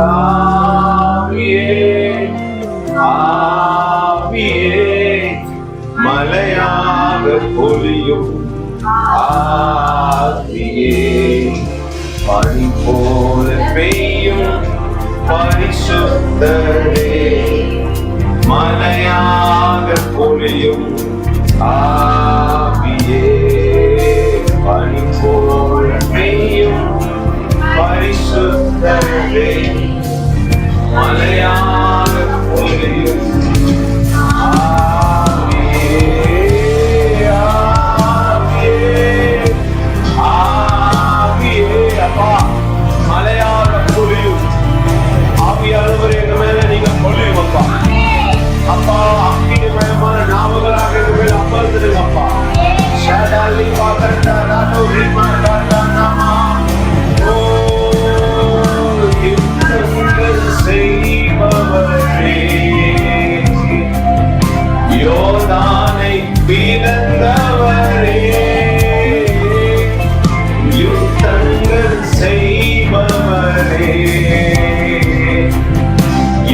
ஆவியே ஆவியே மலையாக பொழியும் ஆவியே பனி போல பெய்யும் பரிசுத்தரே மலையாக பொழியும் ஆவியே பனி போல பெய்யும் பரிசுத்தரே மலையாக பொழியும் யோர்தானை பிளந்தவரே யுத்தங்கள் செய்பவரே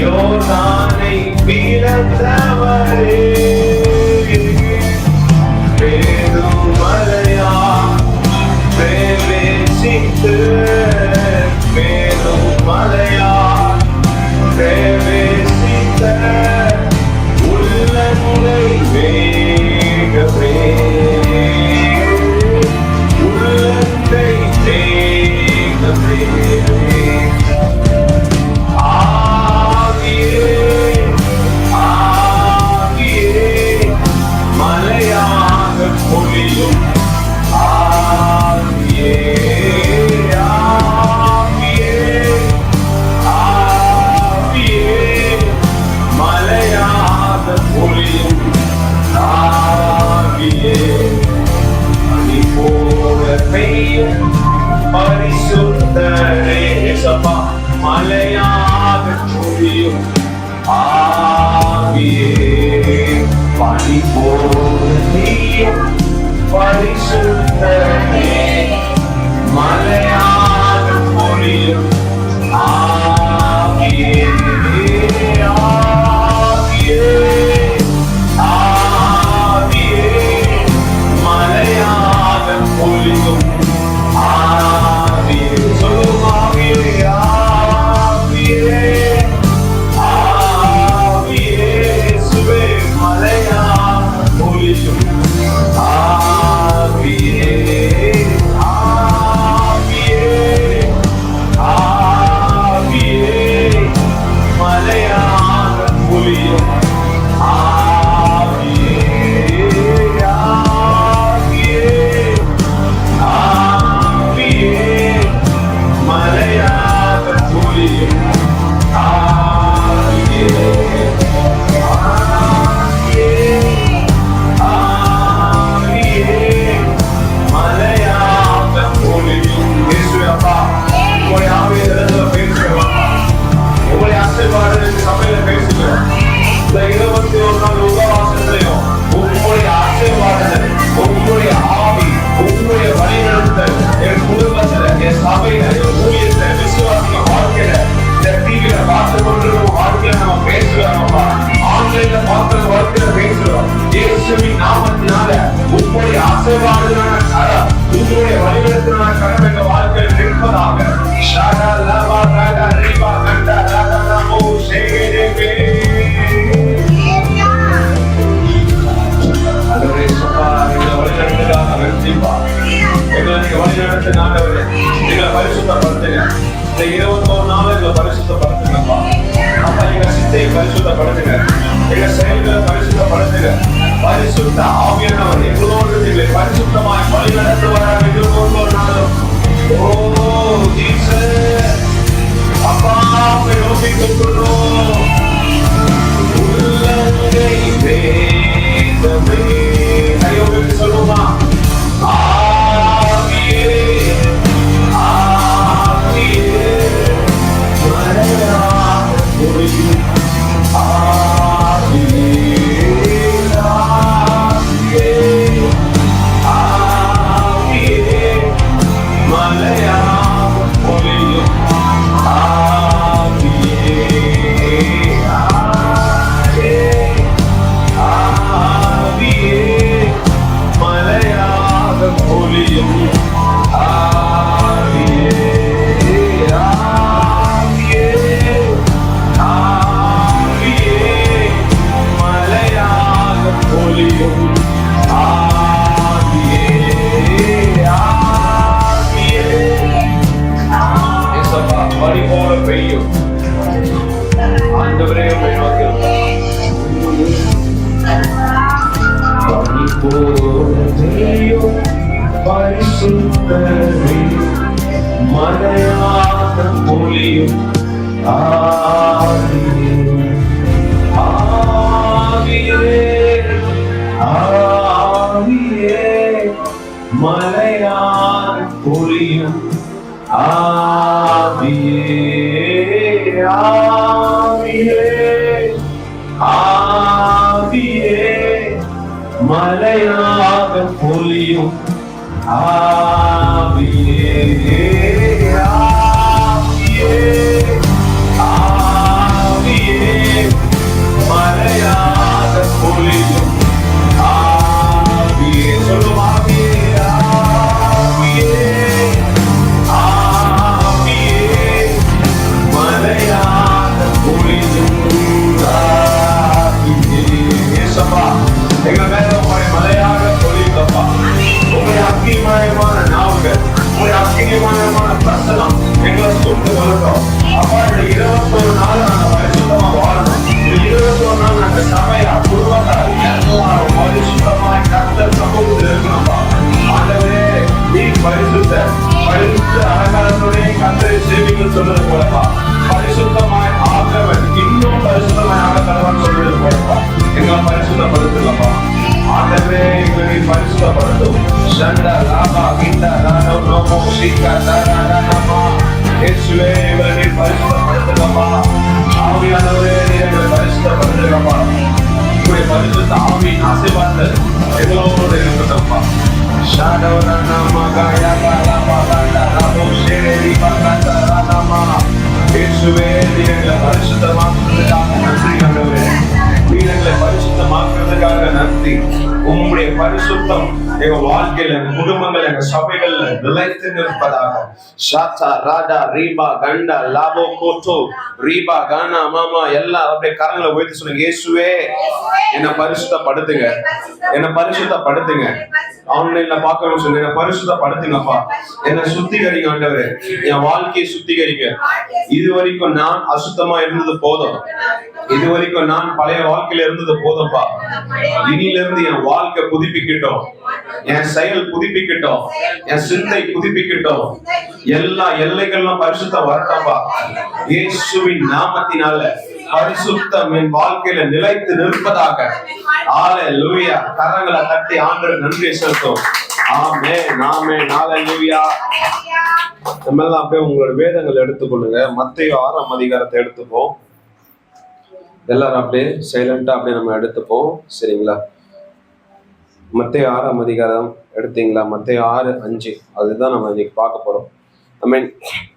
யோர்தானை பிளந்தவரே பேருமலையா பிரவேசித்து பேருமலையா பிரவேசித்த உள்ளங்கை வேகவே உள்ளங்கை வேகவே ஆவியே ஆவியே மலையாக பொழியும் ஆவியே ஆவியே ஆவியே மலையாக பொழியும் ஆவியே பனி போல பெய்யும் பரிசுத்தரே சபா மலையாக பொழியும் ஆவியே பனி போல பெய்யும் பரிசுத்தரே மலையாக பொழியும் ஆவியே ஆவியே ஆவியே மலையாக பொழியும் ஆவியே சொல்லும் ஆவியே ஆவியே ஆவியே சுவே மலையாக பொழியும் ஆவியே ஆவியே ஆவியே மலையாக பொழியும் ஆவியே ஆவியே ஆவியே மலையாக பொழியும் ஆவியே நாமத்தினால உங்களுடைய ஆசீர்வாதமான கரம் உங்களுடைய வழிநடத்தினால கரம் எங்க வாழ்க்கையில் நிற்பதாக பரிசுத்தப்படுத்துங்க. இந்த 21 நாள் எங்களை பரிசுத்தப்படுத்துங்கப்பா. அப்பா எங்க சிந்தையை பரிசுத்தப்படுத்துங்க, எங்க செயல்களை பரிசுத்தப்படுத்துங்க. பரிசுத்த ஆவியானவர் எங்களோடு எங்களை பரிசுத்தமாய் வழி நடத்துவாராக என்று ஒவ்வொரு நாளும். ஓ ஜீசஸ் அப்பா நோக்கி கொள்கிறோம். உள்ளங்கை வேதமே கையோடு சொல்லுமா ஆவியே ஆவியே மலையாக பொழியும் ஆவியே ஆவியே ஆவியே மலையாக பொழியும் பெய்யும். ஆண்டவரே உம்மை நோக்கி பனி போல பெய்யும் பரிசுத்தரே, மழையாக பொழியும் ஆவியே, ஆவியே, ஆவியே, மழையாக பொழியும் ஆவியே, ஆவியே, ஆவியே, மழையாக பொழியும் ஆவியே, ஆவியே, ஆவியே, மழையாக பொழியும் ஆவியே. சொல்லும் ஆவியே, ஆவியே, ஆவியே, மழையாக பொழியும் ஆவியே. ஏசப்பா, எங்க மேல உங்களை மழையாக பொழியுங்கப்பா. உங்களுடைய அக்கினிமயமான நாவுகள், உங்களுடைய அக்கினிமயமான பிரசனம் எங்களை சூழ்ந்து கொள்ளட்டும். அப்பா, இந்த 21 நாள் நாங்க பரிசுத்தமா வாழணும். இந்த 21 நாள் நாங்க சபையா குடும்பத்தார் பரிசுத்தமாய் கர்த்தர் சமூகத்தில் இருக்கணும்பா. ஆண்டவரே, நீ பரிசுத்த அலங்காரத்துடைய கர்த்தரை சேவிங்கள் சொல்றது போலப்பா. பரிசுத்தமாய் ஆகவன் இன்னும் பரிசுத்தமாய் ஆக தலைவன் சொல்றது போலப்பா. எங்களை பரிசுத்தப்படுத்துங்கப்பா. ஆண்டவரே, எங்களை பரிசுத்தப்படுத்தும். சண்டா ராபா கிண்டா ரானோ நோமோ சீகா தாரானமா. இயேசுவே, எங்களை பரிசுத்தப்படுத்துங்கப்பா. ஆவியானவரே, எங்களை பரிசுத்தப்படுத்துங்கப்பா. உங்களுடைய பரிசுத்த ஆவியின் ஆசீர்வாதம் எங்களோடு இருக்கட்டும்ப்பா. ஷாடோ ரானமா காயா ராபா காண்டா ராபோ ஷேரி பகாண்டா ரானமா. இயேசுவே, எங்களை பரிசுத்தமாக்குறதுக்காக நன்றி ஆண்டவரே. எங்களை பரிசுத்தமாக்குறதுக்காக நன்றி. உங்களுடைய பரிசுத்தம் எங்க வாழ்க்கையில, எங்க குடும்பங்கள், எங்க சபைகள்ல நிலைத்து நிற்பதாக. ஷாத்தா ராடா ரீபா கண்டா லாபோ கோட்டோ ரீபா கானா மாமா எல்லாம் அப்படியே கரங்களை உயர்த்தி சொல்லுங்க. இயேசுவே, என்னை பரிசுத்தப்படுத்துங்க, என்னை பரிசுத்தப்படுத்துங்க. ஆன்லைன்ல பாக்கணும்னு சொல்லி என்னை பரிசுத்தப்படுத்துங்கப்பா. என்னை சுத்திகரிங்க ஆண்டவரே, என் வாழ்க்கையை சுத்திகரிங்க. இது வரைக்கும் நான் அசுத்தமா இருந்தது போதும். இது வரைக்கும் நான் பழைய வாழ்க்கையில இருந்தது போதும்பா. இனியிலிருந்து என் வாழ்க்கை புதுப்பிக்கட்டும், என் செயல் புதுப்பிக்கட்டும், என் சிந்தை புதுப்பிக்கட்டும். எல்லா எல்லைகளும் பரிசுத்தம் வரட்டும்பா. இயேசுவின் நாமத்தினால பரிசுத்தம் என் வாழ்க்கையில நிலைத்து நிற்பதாக. ஹல்லேலூயா. கரங்களை தட்டி ஆண்டவருக்கு நன்றி செலுத்தும். ஆமென், ஆமென், ஹல்லேலூயா. நம்ம எல்லாம் அப்படியே உங்களோட வேதங்களை எடுத்துக்கொள்ளுங்க. மத்தேயு 6ஆம் அதிகாரத்தை எடுத்துப்போம். எல்லாரும் அப்படியே சைலண்டா அப்படியே நம்ம எடுத்துப்போம். சரிங்களா? மத்தேயு 6ஆம் அதிகாரம் எடுத்தீங்களா? மத்தேயு 6:5 அதுதான் நம்ம இன்னைக்கு பார்க்க போறோம்.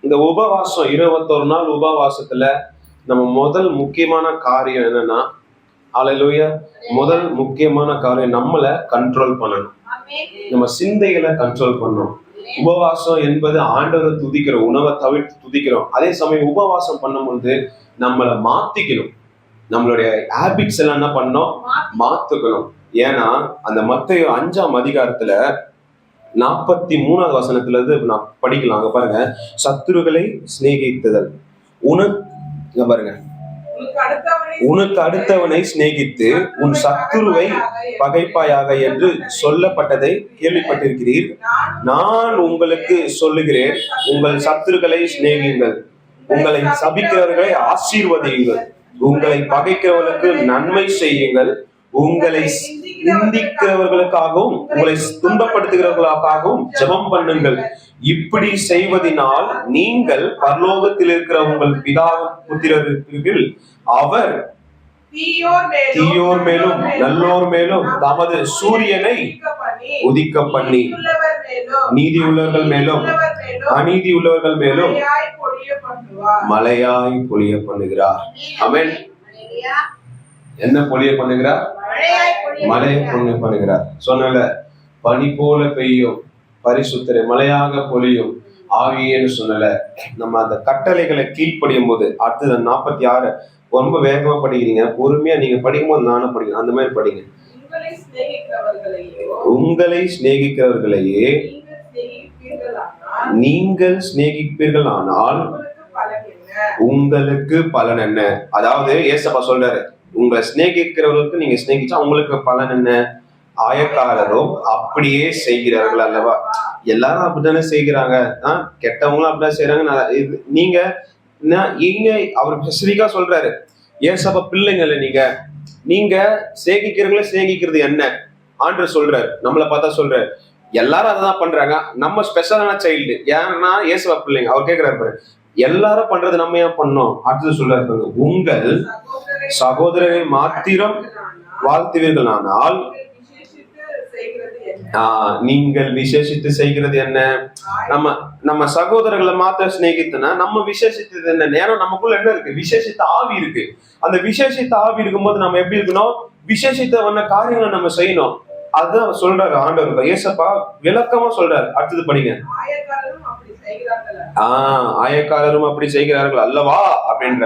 இந்த உபவாசம் 21 நாள் உபவாசத்துல நம்ம முதல் முக்கியமான காரியம் என்னன்னா, ஹல்லேலூயா, முதல் முக்கியமான காரியம் நம்மளை கண்ட்ரோல் பண்ணணும். நம்ம சிந்தைகளை கண்ட்ரோல் பண்ணணும். உபவாசம் என்பது ஆண்டவரை துதிக்கிற உணவை தவிர்த்து துதிக்கிறோம். அதே சமயம் உபவாசம் பண்ணும்போது நம்மளை மாத்திக்கணும். நம்மளுடைய ஹேபிட்ஸ் எல்லாம் என்ன பண்ணணும்? மாத்துக்கணும். ஏன்னா அந்த மத்தேயு 5ஆம் அதிகாரத்துல 43வது வசனத்துல இருந்து நான் படிக்கலாம். அங்க பாருங்க, சத்துருக்களை சிநேகித்தல். பாருங்க, உனக்கு அடுத்தவனை சிநேகித்து உன் சத்துருவை பகைப்பாயாக என்று சொல்லப்பட்டதை கேள்விப்பட்டிருக்கிறீர். நான் உங்களுக்கு சொல்லுகிறேன், உங்கள் சத்துருக்களை சிநேகியுங்கள், உங்களை சபிக்கிறவர்களை ஆசீர்வதியுங்கள், உங்களை பகைக்கிறவர்களுக்கு நன்மை செய்யுங்கள், உங்களை நிந்திக்கிறவர்களுக்காகவும் உங்களை துன்பப்படுத்துகிறவர்களுக்காகவும் ஜெபம் பண்ணுங்கள். இப்படி செய்வதனால் நீங்கள் பரலோகத்தில் இருக்கிற உங்கள் பிதா புத்திரர்கள். அவர் தீயோர் மேலும் நல்லோர் மேலும் தமது சூரியனை உதிக்க பண்ணி நீதி உள்ளவர்கள் மேலும் அநீதி உள்ளவர்கள் மேலும் மழையாய் பொழிய பண்ணுகிறார். ஆமென். என்ன பொழிய பண்ணுகிறார்? மழையை பொழிய பண்ணுகிறார். சொன்னல, பனி போல பெய்யும் பரிசுத்தரை, மழையாக பொழியும் ஆவியேன்னு சொன்னல. நம்ம அந்த கட்டளைகளை கீழ்ப்படியும் போது, அடுத்தது 46 ரொம்ப வேகமா படிக்கிறீங்க, பொறுமையா நீங்க படிக்கும் போது நானும் படிக்கிறேன், அந்த மாதிரி படிங்க. உங்களை சிநேகிக்கிறவர்களையே நீங்கள் சிநேகிப்பீர்கள் ஆனால் உங்களுக்கு பலன் என்ன? அதாவது ஏசப்பா சொல்றாரு, உங்களை சிநேகிக்கிறவர்களுக்கு நீங்க சிநேகிச்சா உங்களுக்கு பலன் என்ன? ஆயக்காரரும் அப்படியே செய்கிறார்கள் அல்லவா? எல்லாரும் அப்படித்தானே செய்கிறாங்க. கெட்டவங்களும் அப்படிதான் செய்யறாங்க. நீங்க இங்க அவர் ஸ்பெசிபிக்கா சொல்றாரு, ஏசப்பா பிள்ளைங்கள நீங்க சேகிக்கிறவங்கள சேகிக்கிறது என்ன ஆண்டவர் சொல்றாரு. நம்மளை பார்த்தா சொல்றாரு, எல்லாரும் அதான் பண்றாங்க, நம்ம ஸ்பெஷலான சைல்டு. ஏன்னா ஏசப்பா பிள்ளைங்க. அவர் கேட்கிறாரு பாரு, எல்லாரும் பண்றது நம்ம ஏன் பண்ணோம்? அடுத்தது சொல்றாரு, உங்கள் சகோதரரை மாத்திரம் வாழ்த்துவீர்கள், ஆனால் நீங்கள் விசேஷித்து செய்கிறது என்ன? நம்ம சகோதரர்களை மாத்த சிநேகித்தனா நம்ம விசேஷித்தது என்ன? நேரம் நமக்குள்ள என்ன இருக்கு? விசேஷித்த ஆவி இருக்கு. அந்த விசேஷித்த ஆவி இருக்கும்போது நம்ம எப்படி இருக்கணும்? விசேஷித்த காரியங்களை நம்ம செய்யணும். அதுதான் சொல்றாரு ஆண்டவர். ஏசப்பா விளக்கமா சொல்றாரு. அடுத்தது படிங்க. ஆயக்காரரும் அப்படி செய்கிறார்கள் அல்லவா அப்படின்ற.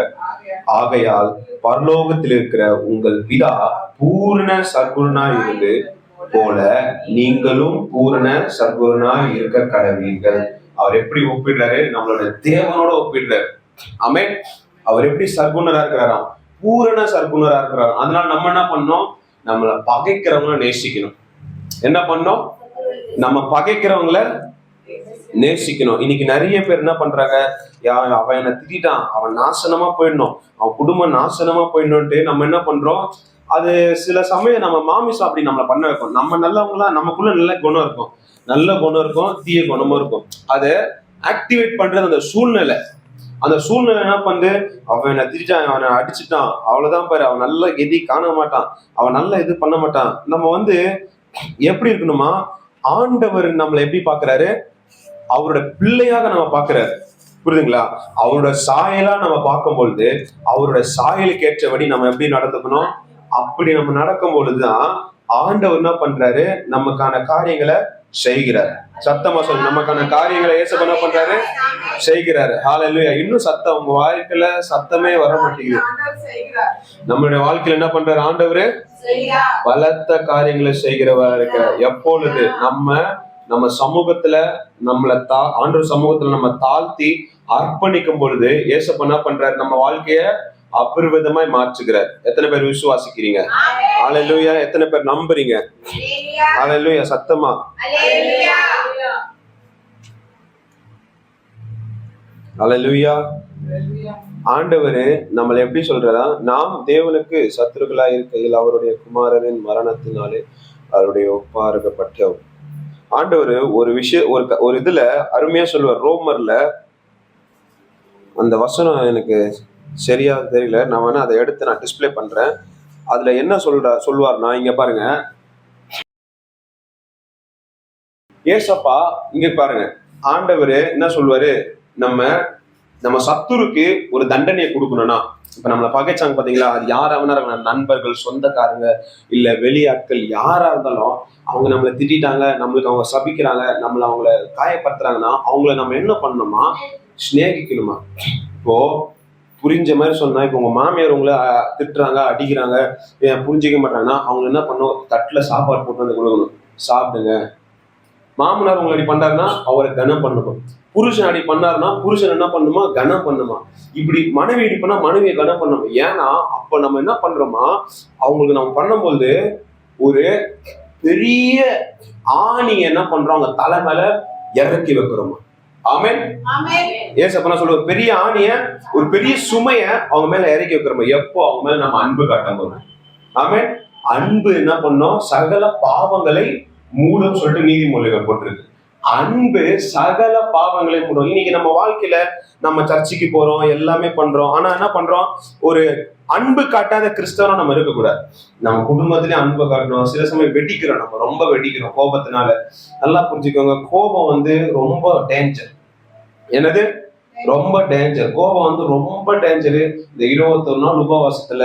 ஆகையால் பரலோகத்தில் இருக்கிற உங்கள் பிதா பூர்ண சர்க்குணனா இருந்து போல நீங்களும் பூரண சர்க்குணனா இருக்க கடவீர்கள். அவர் எப்படி ஒப்பிடுறாரு? நம்மளோட தேவனோட ஒப்பிடுறாரு. ஆமென். அவர் எப்படி சர்க்குணரா இருக்கிறாராம்? பூரண சர்க்குணரா இருக்கிறாராம். அதனால நம்ம என்ன பண்ணோம்? நம்மளை பகைக்கிறவங்கள நேசிக்கணும். என்ன பண்ணோம்? நம்ம பகைக்கிறவங்கள நேசிக்கணும். இன்னைக்கு நிறைய பேர் என்ன பண்றாங்க? அவன் என்ன திட்டான், அவன் நாசனமா போயிடணும், அவன் குடும்பம் நாசனமா போயிடணும்ட்டு நம்ம என்ன பண்றோம்? அது சில சமயம் நம்ம மாமிசம் அப்படி நம்மளை பண்ண வைக்கும். நம்ம நல்லவங்களா, நமக்குள்ள நல்ல குணம் இருக்கும், நல்ல குணம் இருக்கும், தீய குணமும் இருக்கும். அதை ஆக்டிவேட் பண்றது அந்த சூழ்நிலை. அந்த சூழ்நிலை என்ன பண்ணுது? அவன் என்ன திரிச்சான், அவனை அடிச்சுட்டான், அவ்வளவுதான் பாரு, அவன் நல்ல எதி காண மாட்டான், அவன் நல்ல இது பண்ண மாட்டான். நம்ம எப்படி இருக்கணுமா? ஆண்டவர் நம்மளை எப்படி பாக்குறாரு? அவரோட பிள்ளையாக நம்ம பாக்குறாரு. புரியுதுங்களா? அவரோட சாயலா நம்ம பார்க்கும் பொழுது அவரோட சாயலுக்கு ஏற்றபடி நம்ம எப்படி நடந்துக்கணும்? அப்படி நம்ம நடக்கும் பொழுதுதான் ஆண்டவர் என்ன பண்றாரு? நமக்கான காரியங்களை செய்கிறார். சத்தமா சொல்லு, நமக்கான காரியங்களை ஏசப்பா என்ன பண்றாரு? செய்கிறாரு. ஹல்லேலூயா. இன்னும் சத்தம் உங்க வாழ்க்கையில சத்தமே வர மாட்டேங்குது. நம்மளுடைய வாழ்க்கையில என்ன பண்றாரு ஆண்டவரு? பலத்த காரியங்களை செய்கிறவரா இருக்கிறார். எப்பொழுது நம்ம சமூகத்துல ஆண்டவர் சமூகத்துல நம்ம தாழ்த்தி அர்ப்பணிக்கும் பொழுது ஏசப்பா என்ன பண்றாரு? நம்ம வாழ்க்கைய அபரிவிதமாய் மாற்றுகிறார். எத்தனை பேர் விசுவாசிக்கிறீங்க? ஹல்லேலூயா. எத்தனை பேர் நம்புறீங்க? ஹல்லேலூயா. சத்தமா ஹல்லேலூயா. ஆண்டவரு நம்மளை எப்படி சொல்றதா? நாம் தேவனுக்கு சத்துருக்களா இருக்கையில் அவருடைய குமாரரின் மரணத்தினாலே அவருடைய ஒப்பாறுக்கப்பட்டோம். ஆண்டவர் ஒரு விஷயம் ஒரு இதுல அருமையா சொல்லுவார். ரோமர்ல அந்த வசனம் எனக்கு சரியா தெரியல, நான் வேணா அதை எடுத்து நான் டிஸ்பிளே பண்றேன். அதுல என்ன சொல்லுவார்னா, இங்க பாருங்க, ஏசப்பா இங்க பாருங்க, ஆண்டவர் என்ன சொல்லுவாரு? நம்ம சத்துருக்கு ஒரு தண்டனையை கொடுக்கணும்னா, இப்ப நம்மளை பகைச்சாங்க பாத்தீங்களா, அது யாரா வேணா, நண்பர்கள், சொந்தக்காரங்க, இல்ல வெளியாட்கள், யாரா இருந்தாலும் அவங்க நம்மளை திட்டாங்க, நம்மளுக்கு அவங்க சபிக்கிறாங்க, அவங்கள காயப்படுத்துறாங்கன்னா அவங்கள நம்ம என்ன பண்ணணுமா? சிநேகிக்கணுமா? இப்போ புரிஞ்ச மாதிரி சொன்னா, இப்போ உங்க மாமியார் உங்களை திட்டுறாங்க, அடிக்கிறாங்க, புரிஞ்சிக்க மாட்டாங்கன்னா அவங்க என்ன பண்ணும்? தட்டுல சாப்பாடு போட்டு வந்து கொடுக்கணும், சாப்பிடுங்க. மாமனார் உங்களை அடி பண்றாருன்னா அவரை கனம் பண்ணணும். புருஷன் அடி பண்ணாருன்னா புருஷன் என்ன பண்ணுமா? கனம் பண்ணுமா. இப்படி மனைவி அடி பண்ணா மனைவியை கனம் பண்ணணும். ஏன்னா அப்ப நம்ம என்ன பண்றோமா? அவங்களுக்கு நம்ம பண்ணும்போது ஒரு பெரிய ஆணி என்ன பண்றோம்? அவங்க தலை மேல இறக்கி வைக்கிறோமா? ஆமென். ஏசப்பா சொல்லுவார், பெரிய ஆணிய, ஒரு பெரிய சுமைய அவங்க மேல இறக்கி வைக்கிறோமா? எப்போ? அவங்க மேல நம்ம அன்பு காட்டும்போது. ஆமென். அன்பு என்ன பண்ணோம்? சகல பாவங்களை மூடும் சொல்லிட்டு நீதிமொழிகள் போட்டிருக்கு. அன்பு சகல பாவங்களை மூடும். இன்னைக்கு நம்ம வாழ்க்கையில நம்ம சர்ச்சுக்கு போறோம், எல்லாமே பண்றோம், ஆனா என்ன பண்றோம்? ஒரு அன்பு காட்டாத கிறிஸ்தவனா நம்ம இருக்கக்கூடாது. நம்ம குடும்பத்திலே அன்பு காட்டணும். சில சமயம் வெடிக்கிறோம், நம்ம ரொம்ப வெடிக்கிறோம் கோபத்தினால. நல்லா புரிஞ்சுக்கோங்க, கோபம் ரொம்ப டேஞ்சர். என்னது? ரொம்ப டேஞ்சர். கோபம் ரொம்ப டேஞ்சரு. இந்த 21 நாள் உபவாசத்துல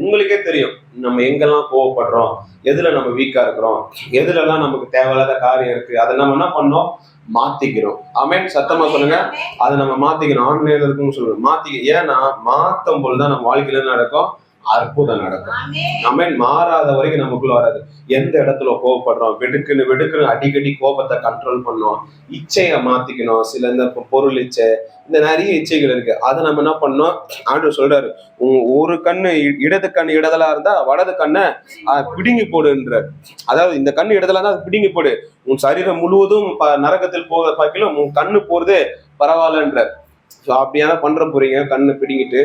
உங்களுக்கே தெரியும் நம்ம எங்கெல்லாம் கோவப்படுறோம், எதுல நம்ம வீக்கா இருக்கிறோம், எதுல எல்லாம் நமக்கு தேவையில்லாத காரியம் இருக்கு, அதை நம்ம என்ன பண்ணோம்? மாத்திக்கிறோம். ஆமென். சத்தமா சொல்லுங்க. அதை நம்ம மாத்திக்கிறோம். ஆன்லைன்ல இருக்குன்னு சொல்லுங்க, மாத்திக்க. ஏன்னா மாத்தும் போதுதான் நம்ம வாழ்க்கையில நடக்கும்? அற்புதம் நடக்கும். ஆமென். மாறாத வரைக்கும் நமக்குள்ள வராது. எந்த இடத்துல கோவப்படுறோம், வெடுக்குன்னு அடிக்கடி கோபத்தை கண்ட்ரோல் பண்ணோம், இச்சையை மாத்திக்கணும். சில இந்த பொருள் இச்சை, இந்த நிறைய இச்சைகள் இருக்கு. அதை நம்ம என்ன பண்ணோம், ஆண்டவர் சொல்றாரு, ஒரு கண்ணு இடது கண்ணு இடதலா இருந்தா வலது கண்ணை பிடுங்கி போடுன்றார். அதாவது இந்த கண்ணு இடதலா இருந்தா அது பிடுங்கி போடு, உன் சரீரம் முழுவதும் நரகத்தில் போக பார்க்கலாம், உன் கண்ணு போறது பரவாயில்லன்றார். அப்படியான பண்ற போறீங்க கண்ணு பிடிங்கிட்டு.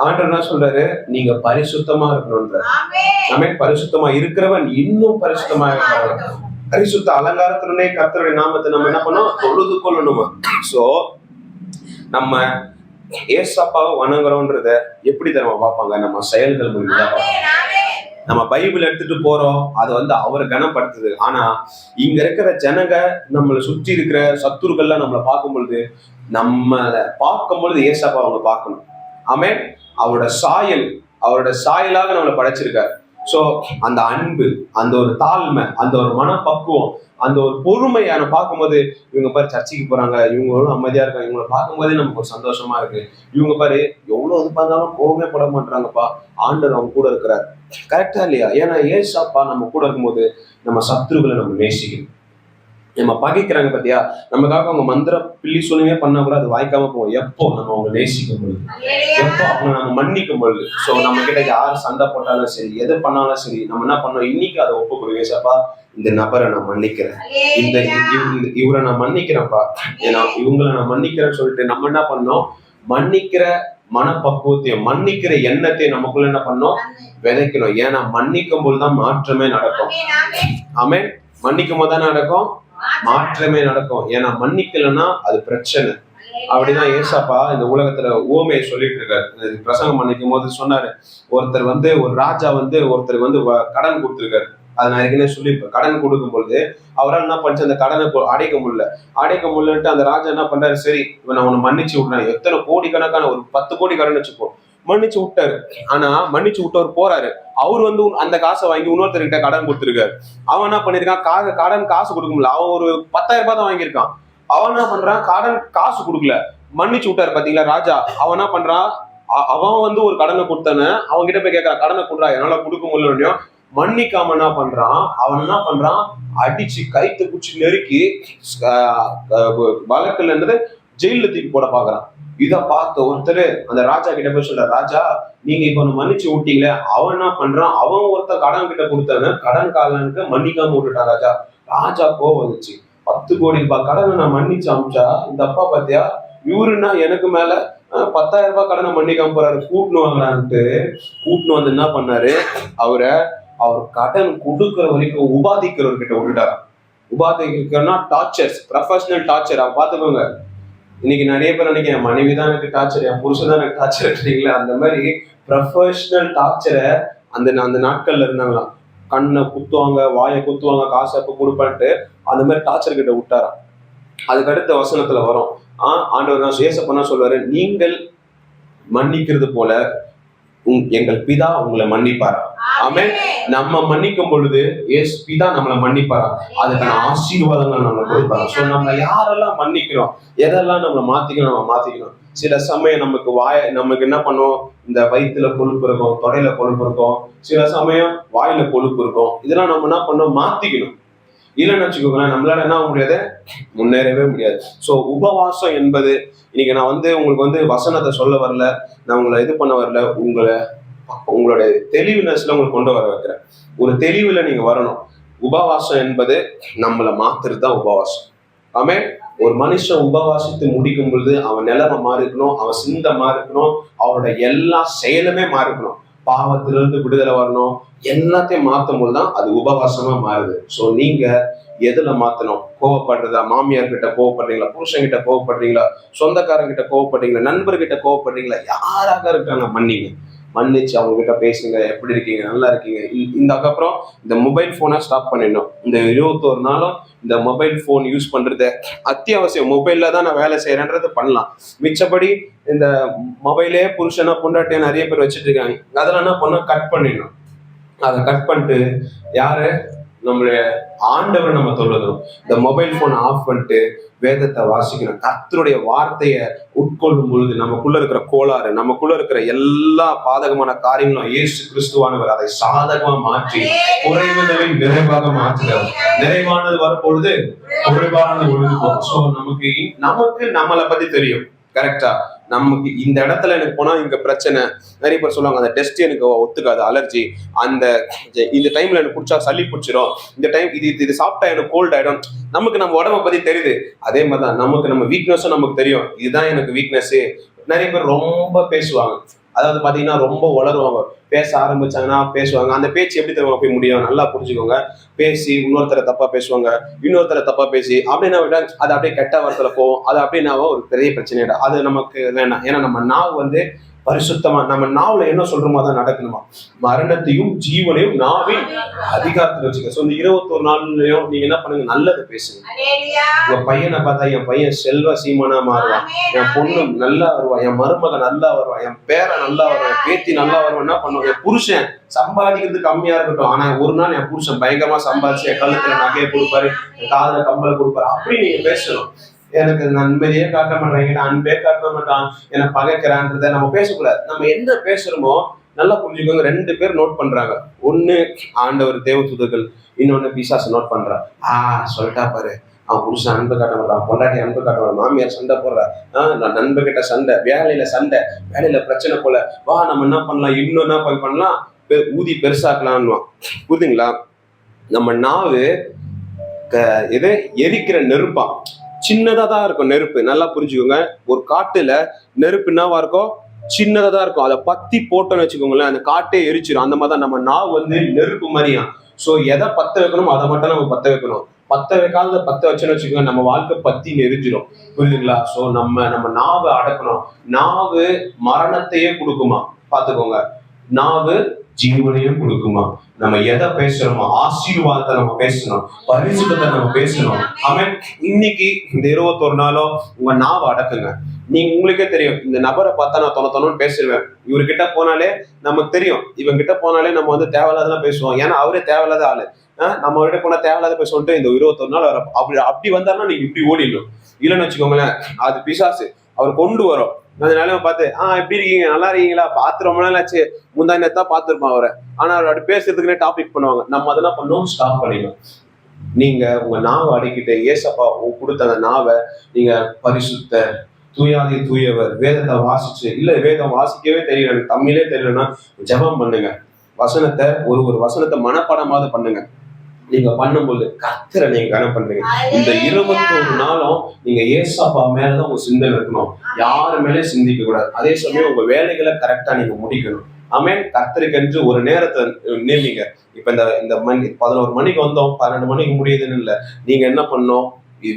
ஆண்டவர் என்ன சொல்றாரு, நீங்க பரிசுத்தமா இருக்கணும்ன்றார். ஆமென். பரிசுத்தமா இருக்கிறவன் இன்னும் பரிசுத்தமா இருக்கிறவன். பரிசுத்த அலங்காரத்துடனே கர்த்தருடைய நாமத்தை நம்ம என்ன பண்ணோம், தொழுது கொள்ளணுமா. சோ நம்ம ஏசப்பாவை வணங்குறோன்றத எப்படி தெரியுமா பார்ப்பாங்க, நம்ம செயல்கள் மூலமா. நம்ம பைபிள் எடுத்துட்டு போறோம், அது அவரை கனப்படுத்துது. ஆனா இங்க இருக்கிற ஜனங்க, நம்மளை சுற்றி இருக்கிற சத்துருக்கள்லாம் நம்மளை பார்க்கும் பொழுது, நம்மளை பார்க்கும் பொழுது ஏசப்பா அவங்க பார்க்கணும். ஆமென். அவரோட சாயலாக நம்மளை படைச்சிருக்காரு. சோ அந்த அன்பு, அந்த ஒரு தாழ்மை, அந்த ஒரு மனப்பக்குவம், அந்த ஒரு பொறுமையான பார்க்கும்போது, இவங்க பாரு சர்ச்சைக்கு போறாங்க, இவங்களும் அமைதியா இருக்காங்க, இவங்களை பார்க்கும்போதே நமக்கு ஒரு சந்தோஷமா இருக்கு. இவங்க பாரு எவ்வளவு இது பண்ணாலும் கோவமே பட மாட்டாங்கப்பா, ஆண்டவர் அவங்க கூட இருக்கிறார். கரெக்டா இல்லையா? ஏன்னா ஏசப்பா நம்ம கூட இருக்கும்போது நம்ம சத்துருக்களை நம்ம நேசிக்கணும். நம்ம பகைக்கிறாங்க பத்தியா, நமக்காக அவங்க மந்திர பில்லி சொல்லுமே பண்ணா கூட அது வாய்க்காம போவோம். எப்போ நம்ம அவங்க நேசிக்கும் பொழுது, எப்போ அவங்க நம்ம மன்னிக்கும் பொழுது. சோ நம்ம கிட்ட யார் சண்டை போட்டாலும் சரி, எது பண்ணாலும் சரி, நம்ம என்ன பண்ணோம், இன்னைக்கு அதை ஒப்பு கொடுங்க. ஏசப்பா, இந்த நபரை நான் மன்னிக்கிறேன், இவரை நான் மன்னிக்கிறேன்ப்பா, ஏன்னா இவங்களை நான் மன்னிக்கிறேன்னு சொல்லிட்டு நம்ம என்ன பண்ணோம், மன்னிக்கிற மனப்பக்குவத்தையும் மன்னிக்கிற எண்ணத்தையும் நமக்குள்ள என்ன பண்ணோம், விதைக்கணும். ஏன்னா மன்னிக்கும் போதுதான் மாற்றமே நடக்கும். ஆமென். மன்னிக்கும் போது தான் நடக்கும், மாற்றமே நடக்கும். ஏன்னா மன்னிக்கலன்னா அது பிரச்சனை. அப்படிதான் ஏசப்பா இந்த உலகத்துல உவமையை சொல்லிட்டு இருக்காரு. பிரசங்கம் பண்ணிக்கும் போது சொன்னாரு, ஒருத்தர் ஒரு ராஜா ஒருத்தர் கடன் கொடுத்திருக்காரு. அதை நான் ஏற்கனவே சொல்லியிருப்பேன். கடன் கொடுக்கும் பொழுது அவரால் என்ன பண்ணிச்சு, அந்த கடனை அடைக்க முடியலன்ட்டு அந்த ராஜா என்ன பண்றாரு, சரி இவன் நான் உன்னை மன்னிச்சு விடுறேன், எத்தனை கோடி கணக்கான ஒரு 10 கோடி கடன் வச்சுப்போ, மன்னிச்சு விட்டாரு. ஆனா மன்னிச்சு விட்டவர் போறாரு, அவர் அந்த காசை வாங்கி இன்னொருத்தர்கிட்ட கடன் கொடுத்துருக்காரு. அவன் என்ன பண்ணிருக்கான், கடன் காசு கொடுக்க முடியல, அவன் ஒரு 10,000 ரூபாய் தான் வாங்கியிருக்கான். அவன் என்ன பண்றான், கடன் காசு கொடுக்கல, மன்னிச்சு விட்டாரு. பாத்தீங்களா ராஜா, அவன் என்ன பண்றான், அவன் ஒரு கடனை கொடுத்தானே, அவங்க கிட்ட போய் கேட்கறான், கடனை கொடுறா, என்னால கொடுக்க முடியல. மன்னிக்காம என்ன பண்றான், அடிச்சு கைத்து குச்சி நெருக்கி வழக்குல இருந்தது ஜெயில தூக்கி போட பாக்குறான். இத பார்த்த ஒருத்தர் அந்த ராஜா கிட்ட போய் சொல்ற, ராஜா நீங்க இப்ப மன்னிச்சு விட்டீங்களே, அவன் என்ன பண்றான், அவன் ஒருத்தர் கடன் கிட்ட கொடுத்தானு கடன் காலனுக்கு மன்னிக்காம விட்டுட்டான் ராஜா. ராஜா கோவம் வந்துச்சு, 10 கோடி ரூபாய் கடனை நான் மன்னிச்சு அமிச்சா, இந்த அப்பா பாத்தியா இவருன்னா எனக்கு மேல 10,000 ரூபாய் கடனை மன்னிக்காம போறாரு, கூட்டுன்னு வந்து என்ன பண்ணாரு, அவர் கடன் கொடுக்குற வரைக்கும் உபாதிக்கிறவர்கிட்ட விட்டுட்டாரா. உபாதிக்கிறனா டார்ச்சர், ப்ரொஃபஷனல் டார்ச்சர். அவன் பாத்துக்கோங்க. இன்னைக்கு நிறைய பேர் நினைக்கிறேன், என் மனைவி தான் எனக்கு டார்ச்சர், என் புருஷன் தான் எனக்கு டார்ச்சர் எடுத்தீங்களா, அந்த மாதிரி ப்ரொஃபஷனல் டார்ச்சரை அந்த நாட்கள்ல இருந்தாங்களாம். கண்ணை குத்துவாங்க, வாயை குத்துவாங்க, காசை எப்ப கொடுப்பான்ட்டு அந்த மாதிரி டார்ச்சர் கிட்ட விட்டாராம். அதுக்கு அடுத்த வசனத்துல வரும், ஆண்டவர் நான் ஏசப்பா சொல்லுவாரு, நீங்கள் மன்னிக்கிறது போல எங்கள் பிதா உங்களை மன்னிப்பாரா. ஆமென். நம்ம மன்னிக்கும் பொழுது பிதா நம்மளை மன்னிப்பாரா, அதுக்கான ஆசீர்வாதங்கள் நம்ம கொடுப்பாரா. சோ நம்ம யாரெல்லாம் மன்னிக்கிறோம், எதெல்லாம் நம்ம மாத்திக்கணும். சில சமயம் நமக்கு என்ன பண்ணுவோம், இந்த வயிற்றுல கொழுப்பு இருக்கும், தொடையில கொழுப்பு இருக்கும், சில சமயம் வாயில கொழுப்பு இருக்கும். இதெல்லாம் நம்ம என்ன பண்ணோம், மாத்திக்கணும். இல்லைன்னு வச்சுக்கோங்களேன், நம்மளால என்ன ஆக முடியாது, முன்னேறவே முடியாது. சோ உபவாசம் என்பது, இன்னைக்கு நான் உங்களுக்கு வசனத்தை சொல்ல வரல, நான் உங்களை இது பண்ண வரல, உங்களுடைய தெளிவுனஸ்ல உங்களுக்கு கொண்டு வர வைக்கிறேன். ஒரு தெளிவுல நீங்க வரணும். உபவாசம் என்பது நம்மளை மாத்துறதுதான் உபவாசம். ஆமென். ஒரு மனுஷன் உபவாசித்து முடிக்கும் பொழுது அவன் நிலைமை மாறி இருக்கணும், அவன் சிந்தை மாறி இருக்கணும், அவனோட எல்லா செயலுமே மாறி இருக்கணும், பாவத்திலிருந்து விடுதலை வரணும். எல்லாத்தையும் மாற்றும் போதுதான் அது உபவாசமா மாறுது. சோ நீங்க எதுல மாத்தணும், கோவப்படுறதா, மாமியார் கிட்ட கோவப்படுறீங்களா, புருஷன் கிட்ட கோவப்படுறீங்களா, சொந்தக்காரங்க கிட்ட கோவப்படுறீங்களா, நண்பர்கிட்ட கோவப்படுறீங்களா, யாராக இருக்காங்க மன்னிச்சு அவங்க கிட்ட பேசுங்க, எப்படி இருக்கீங்க, நல்லா இருக்கீங்க. அதுக்கப்புறம் இந்த மொபைல் போனை ஸ்டாப் பண்ணிடணும். இந்த 21 நாளும் இந்த மொபைல் போன் யூஸ் பண்றது அத்தியாவசியம். மொபைல்ல தான் நான் வேலை செய்யறேன்றது பண்ணலாம். மிச்சப்படி இந்த மொபைலே புருஷனா பொண்டாட்டியா நிறைய பேர் வச்சுட்டு இருக்காங்க. அதெல்லாம் என்ன பண்ண, கட் பண்ணிடணும். அதை கட் பண்ணிட்டு நம்மளுடைய ஆண்டவரை நம்ம தொழுகிறோம். இந்த மொபைல் போன் ஆஃப் பண்ணிட்டு வேதத்தை வாசிக்கணும். கர்த்தருடைய வார்த்தையை உட்கொள்ளும் பொழுது நமக்குள்ள இருக்கிற கோளாறு, நமக்குள்ள இருக்கிற எல்லா பாதகமான காரியங்களும் இயேசு கிறிஸ்துவானவர் அதை சாதகமா மாற்றி குறைவுகளை நிறைவாக மாற்றுகிறார். நிறைவானது வரும்பொழுது குறைவானது ஒழுங்கு போகும். ஸோ நமக்கு நம்மளை பத்தி தெரியும். கரெக்டா? நமக்கு இந்த இடத்துல எனக்கு போனா இங்க பிரச்சனை. நிறைய பேர் சொல்லுவாங்க அந்த டெஸ்ட் எனக்கு ஒத்துக்காது, அலர்ஜி, இந்த டைம்ல எனக்கு குடிச்சா சளி பிடிச்சிடும், இந்த டைம் இது சாப்பிட்டா எனக்கு கோல்ட் ஆயிடும். நமக்கு நம்ம உடம்ப பத்தி தெரியுது. அதே மாதிரிதான் நமக்கு நம்ம வீக்னஸும் நமக்கு தெரியும். இதுதான் எனக்கு வீக்னஸ். நிறைய பேர் ரொம்ப பேசுவாங்க. அதாவது பாத்தீங்கன்னா ரொம்ப வளருவாங்க. பேச ஆரம்பிச்சாங்கன்னா பேசுவாங்க. அந்த பேச்சு எப்படி தெரியுமா போய் முடியும்? நல்லா புரிஞ்சுக்கோங்க. பேசி இன்னொருத்தரை தப்பா பேசுவாங்க, இன்னொருத்தரை தப்பா பேசி அப்படின்னா விட அது அப்படியே கெட்ட வார்த்தையில போகும். அது அப்படின்னாவோ ஒரு பெரிய பிரச்சனையிட. அது நமக்கு வேணாம். ஏன்னா நம்ம நாவு பரிசுத்தமா, நம்ம நாவுல என்ன சொல்றோமோ தான் நடக்கணுமா. மரணத்தையும் ஜீவனையும் நாவின் அதிகாரத்துல வச்சுக்க. ஸோ இந்த 21 நாள்லயும் நீங்க என்ன பண்ணுங்க, நல்லதை பேசுங்க. உங்க பையனை பார்த்தா என் பையன் செல்வ சீமானா மாறுவான், என் பொண்ணு நல்லா வருவான், என் மருமக நல்லா வருவான், என் பேரை நல்லா வருவான், என் பேத்தி நல்லா வருவான். என்ன பண்ணுவாங்க, என் புருஷன் சம்பாதிக்கிறது கம்மியா இருக்கட்டும், ஆனா ஒரு நாள் என் புருஷன் பயங்கரமா சம்பாதிச்சு என் கழுத்துல நகையை கொடுப்பாரு, என் காதுல கம்பலை கொடுப்பாரு. அப்படி நீங்க பேசணும். எனக்கு நண்பரையே காட்ட மாட்டாங்க, அன்பே காட்ட மாட்டான், என்னை பகைக்கிறான்றத நம்ம பேசக்கூடாது. நம்ம என்ன பேசுறோமோ நல்லா புரிஞ்சுக்கோங்க. 2 பேர் நோட் பண்றாங்க. ஒண்ணு ஆண்டவர் தேவதூதர்கள், இன்னொன்னு பிசாசு நோட் பண்றான். சொல்லிட்டா பாரு, அவன் புருஷன் அன்பு காட்ட மாட்டான், பொண்டாட்டி அன்பு காட்ட மாட்டான், மாமியார் சண்டை போடுற, நான் நண்பர்கிட்ட சண்டை, வேலையில சண்டை, வேலையில பிரச்சனை போல, வா நம்ம என்ன பண்ணலாம், இன்னும் என்ன பண்ணலாம், ஊதி பெருசாக்கலான்னுவான். புரியுதுங்களா? நம்ம நாவு எது எரிக்கிற நெருப்பா, சின்னதா தான் இருக்கும் நெருப்பு. நல்லா புரிஞ்சுக்கோங்க. ஒரு காட்டுல நெருப்பு என்னவா இருக்கும், சின்னதா தான் இருக்கும். அதை பத்தி போட்டோன்னு வச்சுக்கோங்களேன், அந்த காட்டே எரிச்சிடும். அந்த மாதிரிதான் நம்ம நாவு நெருப்பு மாதிரியா. ஸோ எதை பத்த வைக்கணும் அதை மட்டும் நம்ம பத்த வைக்கணும். பத்த வைக்காத பத்த வச்சுன்னு வச்சுக்கோங்க, நம்ம வாழ்க்கை பத்தி எரிஞ்சிடும். புரியுதுங்களா? ஸோ நம்ம நாவை அடக்கணும். நாவு மரணத்தையே கொடுக்குமா பாத்துக்கோங்க, நாவு ஜீவனையும் கொடுக்குமா. நம்ம எதை பேசுறோமோ ஆசீர்வாதத்தை நம்ம பேசணும், பரிசுத்தத்தை நம்ம பேசணும். ஆமென். இன்னைக்கு இந்த 21 நாளும் உங்க நாவை அடக்குங்க. உங்களுக்கே தெரியும், இந்த நபரை பார்த்தா நான் தொண்ணு பேசிடுவேன், இவர்கிட்ட போனாலே நமக்கு தெரியும், இவங்க கிட்ட போனாலே நம்ம தேவையில்லாதான் பேசுவோம். ஏன்னா அவரே தேவையில்லாத ஆளு. நம்ம அவர்கிட்ட போனா தேவையில்லாத பேசுவோன்ட்டு இந்த 21 நாள் வர அப்படி வந்தாருன்னா நீங்க இப்படி ஓடிடணும். இல்லைன்னு வச்சுக்கோங்களேன், அது பிசாசு அவர் கொண்டு வரும். அதனால பார்த்து எப்படி இருக்கீங்க, நல்லா இருக்கீங்களா, பார்த்து ரொம்ப நாள் ஆச்சு, முந்தா நேரத்தான் பார்த்துருப்பான் அவரை. ஆனா அவர் அப்படி பேசுறதுக்குன்னே டாபிக் பண்ணுவாங்க. நம்ம அதெல்லாம் பண்ணோம், ஸ்டாப் பண்ணிடணும். நீங்க உங்க நாவை அடக்கிட்டு ஏசப்பா கொடுத்த அந்த நாவை நீங்க பரிசுத்த தூயாதி தூயவர், வேதத்தை வாசிச்சு, இல்ல வேதம் வாசிக்கவே தெரியல, தமிழே தெரியலன்னா ஜெபம் பண்ணுங்க. வசனத்தை ஒரு வசனத்தை மனப்பாடமாவது பண்ணுங்க. நீங்க பண்ணும்போது கர்த்தரை நீங்க கனம் பண்றீங்க. இந்த 21 நாளும் நீங்க ஏசப்பா மேலதான் உங்க சிந்தனை இருக்கணும், யாரு மேலே சிந்திக்க கூடாது. அதே சமயம் உங்க வேலைகளை கரெக்டா நீங்க முடிக்கணும். ஆமென். கர்த்தருக்கு என்று ஒரு நேரத்தை நியமிங்க. இப்ப இந்த 11 மணிக்கு வந்தோம், 12 மணிக்கு முடியுதுன்னு இல்லை. நீங்க என்ன பண்ணோம்,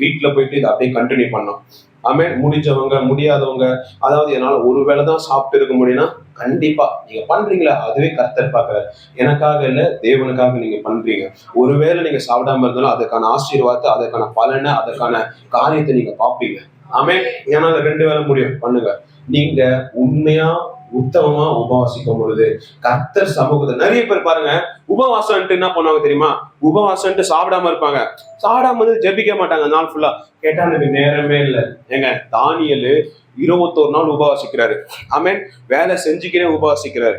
வீட்டுல போயிட்டு இதை அப்படியே கண்டினியூ பண்ணோம். ஆமென். முடிஞ்சவங்க, முடியாதவங்க, அதாவது என்னால ஒரு வேளை தான் சாப்பிட்டு இருக்க முடியும்னா கண்டிப்பா நீங்க பண்றீங்களா, அதுவே கர்த்தர் பார்க்கிறார். எனக்காக இல்ல, தேவனுக்காக நீங்க பண்றீங்க. ஒருவேளை நீங்க சாப்பிடாம இருந்தாலும் அதுக்கான ஆசீர்வாதத்தை, அதுக்கான பலனை, அதுக்கான காரியத்தை நீங்க பார்ப்பீங்க. ஆமென். ஏன்னா 2 வேளை முடியும், பண்ணுங்க. நீங்க உண்மையா உத்தமமா உபவாசிக்கும் பொழுது கர்த்தர் சமூகத்தை, நிறைய பேர் பாருங்க உபவாசம் என்ன பண்ணுவாங்க தெரியுமா, உபவாசம் சாப்பிடாம இருப்பாங்க, சாப்பிடாம ஜெபிக்க மாட்டாங்க நாள் ஃபுல்லா. கேட்டா எனக்கு நேரமே இல்லை. ஏங்க, தானியேல் 21 நாள் உபவாசிக்கிறாரு. ஆமென். வேலை செஞ்சுக்கினே உபவாசிக்கிறாரு.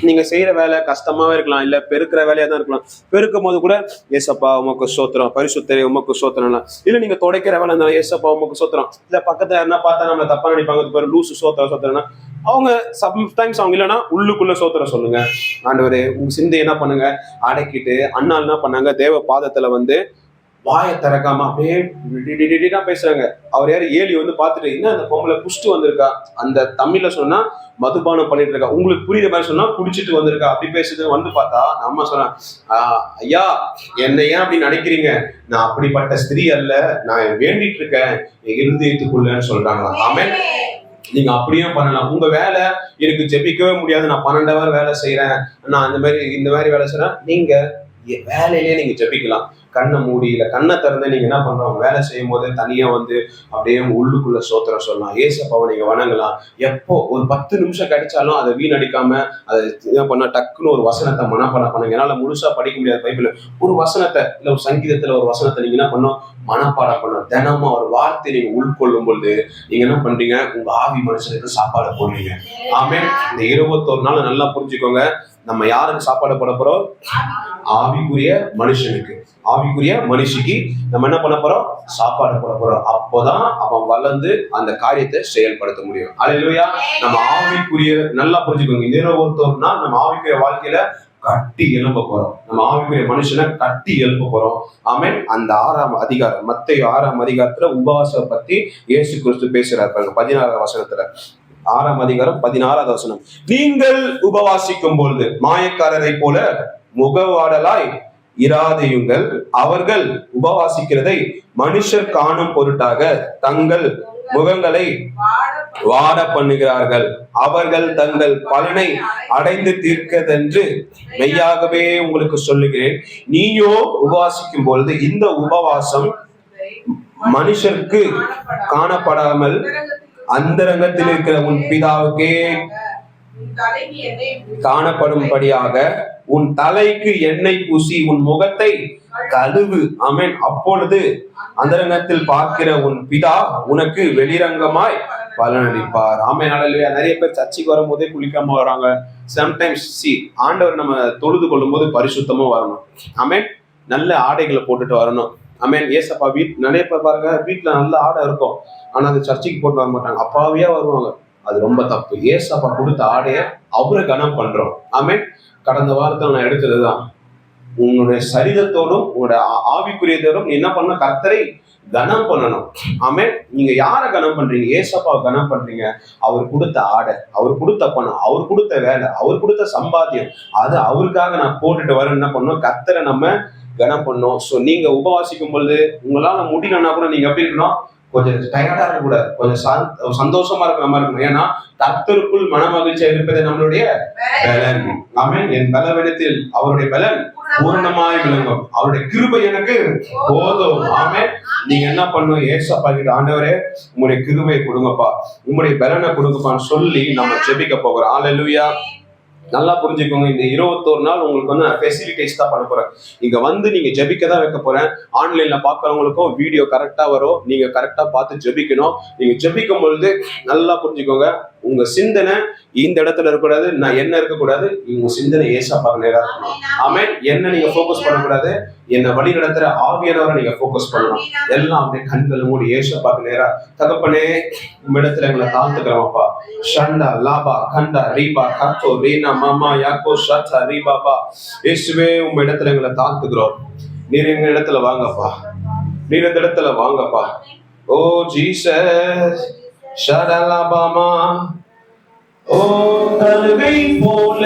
நீங்க செய்யற வேலை கஷ்டமாவே இருக்கலாம், இல்ல பெருக்கிற வேலையா தான் இருக்கலாம். பெருக்கும் போது கூட ஏசப்பா உமக்கு சோத்திரம், பரிசுத்தரே உமக்கு சோத்திரம், இல்ல நீங்க துடைக்கிற வேலை இருந்தாலும் ஏசப்பா உமக்கு சோத்திரம். இல்ல பக்கத்துல என்ன பார்த்தா நம்ம தப்பா நினைப்பாங்க, லூசு சோத்திரம்னா அவங்க சம்டைம்ஸ் அவங்க இல்லைன்னா உள்ளுக்குள்ள சோத்திரம் சொல்லுங்க. ஆண்டவரே உங்க சிந்தை என்ன பண்ணுங்க அடக்கிட்டு. அண்ணா என்ன பண்ணாங்க, தேவ பாதத்துல வாயை திறக்காம அப்படியே பேசுறாங்க. அவர் யாரு, ஏலி பார்த்துட்டு, என்ன அந்த பொம்பளை குஷ்டு வந்திருக்கா, அந்த தமிழ்ல சொன்னா மதுபானம் பண்ணிட்டு இருக்கா, உங்களுக்கு புரியுற மாதிரி சொன்னா குடிச்சிட்டு வந்திருக்கா, அப்படி பேசுறது பார்த்தா நம்ம சொன்னேன், ஐயா என்ன ஏன் அப்படி நினைக்கிறீங்க, நான் அப்படிப்பட்ட ஸ்திரீ அல்ல, நான் வேண்டிட்டு இருக்கேன் இருதயத்துக்குள்ளன்னு சொல்றாங்களா. ஆமென். நீங்க அப்படியே பண்ணலாம். உங்க வேலை எனக்கு ஜெபிக்கவே முடியாது, நான் 12 hour வேலை செய்யறேன், நான் இந்த மாதிரி வேலை செய்யறேன், நீங்க வேலையிலேயே நீங்க ஜெபிக்கலாம். கண்ணை மூடி இல்ல கண்ணை திறந்து நீங்க என்ன பண்றோம், வேலை செய்யும் போது தனியா வந்து அப்படியே உள்ளுக்குள்ள சோத்திரம் சொல்லலாம், ஏசப்பாவை நீங்க வணங்கலாம். எப்போ ஒரு 10 நிமிஷம் கிடைச்சாலும் அதை வீணடிக்காம அதை என்ன பண்ண டக்குன்னு ஒரு வசனத்தை மனப்பாடம் பண்ணுங்க. என்னால முழுசா படிக்க முடியாது பைபிள், ஒரு வசனத்தை இல்ல ஒரு சங்கீதத்துல ஒரு வசனத்தை நீங்க என்ன பண்ணும், மனப்பாடம் பண்ணும். தினமும் ஒரு வார்த்தை நீங்க உள்கொள்ளும் பொழுது நீங்க என்ன பண்றீங்க, உங்க ஆவி மனுஷனுக்கு சாப்பாடு போடுறீங்க. ஆமென். இந்த 21 நாள் நல்லா புரிஞ்சுக்கோங்க, நம்ம யாருக்கு சாப்பாடு போட போறோம், ஆவிக்குரிய மனுஷனுக்கு, ஆவிக்குரிய மனுஷிக்கு நம்ம என்ன பண்ண போறோம், சாப்பாடு போட போறோம். அப்போதான் அவன் வளர்ந்து அந்த காரியத்தை செயல்படுத்த முடியும். அல்லேலூயா. நம்ம ஆவிக்குரிய நல்லா புரிஞ்சுக்கோங்க, இந்த 21 நாள் நம்ம ஆவிக்குரிய வாழ்க்கையில கட்டி எழுப்ப போறோம், நம்ம ஆவிக்குரிய மனுஷனை கட்டி எழுப்ப போறோம். ஆமென். அந்த 6ஆம் அதிகாரம், மத்தேயு 6ஆம் அதிகாரத்துல உபவாசம் பத்தி இயேசு கிறிஸ்து பேசுறாரு பாருங்க. 16ஆம் வசனத்துல, 6ஆம் அதிகாரம் 16ஆவது வசனம், நீங்கள் உபவாசிக்கும் பொழுது மாயக்காரரை போல முகவாடலாய் இராதேயுங்கள், அவர்கள் உபவாசிக்கிறதை மனுஷர் காணும் பொருட்டாக தங்கள் முகங்களை வாட பண்ணுகிறார்கள், அவர்கள் தங்கள் பலனை அடைந்து தீர்க்கதென்று மெய்யாகவே உங்களுக்கு சொல்லுகிறேன். நீயோ உபவாசிக்கும் பொழுது இந்த உபவாசம் மனுஷருக்கு காணப்படாமல் அந்தரங்கத்தில் இருக்கிற உன் பிதாவுக்கே காணப்படும்படியாக உன் தலைக்கு எண்ணெய் பூசி உன் முகத்தை கழுவு. ஆமென். அப்பொழுது அந்தரங்கத்தில் பார்க்கிற உன் பிதா உனக்கு வெளிரங்கமாய் பலனளிப்பார். ஆமென். அல்லேலூயா. நிறைய பேர் சர்ச்சைக்கு வரும்போதே குளிக்காம வராங்க. சம்டைம்ஸ் ஆண்டவர் நம்ம தொழுது கொள்ளும் போது பரிசுத்தமா வரணும். ஆமென். நல்ல ஆடைகளை போட்டுட்டு வரணும். ஆமென். ஏசப்பா நிறைய பேர் பாருங்க, வீட்டுல நல்ல ஆடை இருக்கும், ஆனா அந்த சர்ச்சைக்கு போட்டு வர மாட்டாங்க, அப்பாவியா வருவாங்க. அது ரொம்ப தப்பு. ஏசப்பா கொடுத்த ஆடைய அவரை கனம் பண்றோம். ஆமென். கடந்த வாரத்தில் நான் எடுத்ததுதான், உங்களுடைய சரீரத்தோடும் உங்களுடைய ஆவிக்குரியதோடும் என்ன பண்ண, கர்த்தரை கனம் பண்ணணும். ஆமென். நீங்க யாரை கனம் பண்றீங்க, ஏசப்பாவை கனம் பண்றீங்க. அவர் கொடுத்த ஆடை, அவர் கொடுத்த பணம், அவர் கொடுத்த வேலை, அவர் கொடுத்த சம்பாத்தியம், அது அவருக்காக நான் போட்டுட்டு வரேன். என்ன பண்ணணும், கர்த்தரை நம்ம கனம் பண்ணணும். ஸோ நீங்க உபவாசிக்கும் பொழுது உங்களால முடியலன்னா கூட நீங்க எப்படி இருக்கணும், கொஞ்சம் டயர்டா இருக்க கூடாது, கொஞ்சம் சந்தோஷமா இருக்கிற மாதிரி இருக்கணும். ஏன்னா கர்த்தருக்குள் மனமகிழ்ச்சியா இருப்பது நம்மளுடைய பலன். ஆமென். என் பலவீனத்தில் அவருடைய பலன் பூர்ணமாய் விளங்கும், அவருடைய கிருபை எனக்கு போதும். ஆமென். நீங்க என்ன பண்ணும், ஏசப்பா கிட்ட ஆண்டவரே உங்களுடைய கிருபையை கொடுங்கப்பா, உங்களுடைய பலனை கொடுங்கப்பான்னு சொல்லி நம்ம ஜெபிக்க போகிறோம். அல்லேலூயா. நல்லா புரிஞ்சுக்கோங்க, இந்த 21 நாள் உங்களுக்கு வந்து நான் ஃபெசிலிட்டேஸ் தான் பண்ண போறேன். இங்க வந்து நீங்க ஜெபிக்க தான் வைக்க போறேன். ஆன்லைன்ல பாக்குறவங்களுக்கும் வீடியோ கரெக்டா வரும், நீங்க கரெக்டா பார்த்து ஜெபிக்கணும். நீங்க ஜெபிக்கும் பொழுது நல்லா புரிஞ்சுக்கோங்க, உங்க சிந்தனை இந்த இடத்துல இருக்கக்கூடாது, நான் என்ன இருக்கக்கூடாது, உங்க சிந்தனை ஏசப்பாக்கு நேரா இருக்கணும். ஆமென். என்ன நீங்க ஃபோக்கஸ் பண்ணக்கூடாது, என்ன வழி நடத்துற ஆவியானவரை நீங்க ஃபோக்கஸ் பண்ணணும். எல்லாம் அப்படியே கண்கள் மூடி ஏசப்பாக்கு நேரா, தகப்பனே உம்மிடத்துல எங்களை தாழ்த்துக்கிறோம்ப்பா. ஷண்டா லாபா கண்டா ரீபா கத்தோ ரீனா மாமா யாக்கோ ஷாச்சா ரீபாபா. இயேசுவே உம்மிடத்துல எங்களை தாழ்த்துக்கிறோம். நீர் எங்க இடத்துல வாங்கப்பா, நீர் இந்த இடத்துல வாங்கப்பா. ஓ ஜீசஸ் ஷடலாபாமா. ஓ கழுவை போல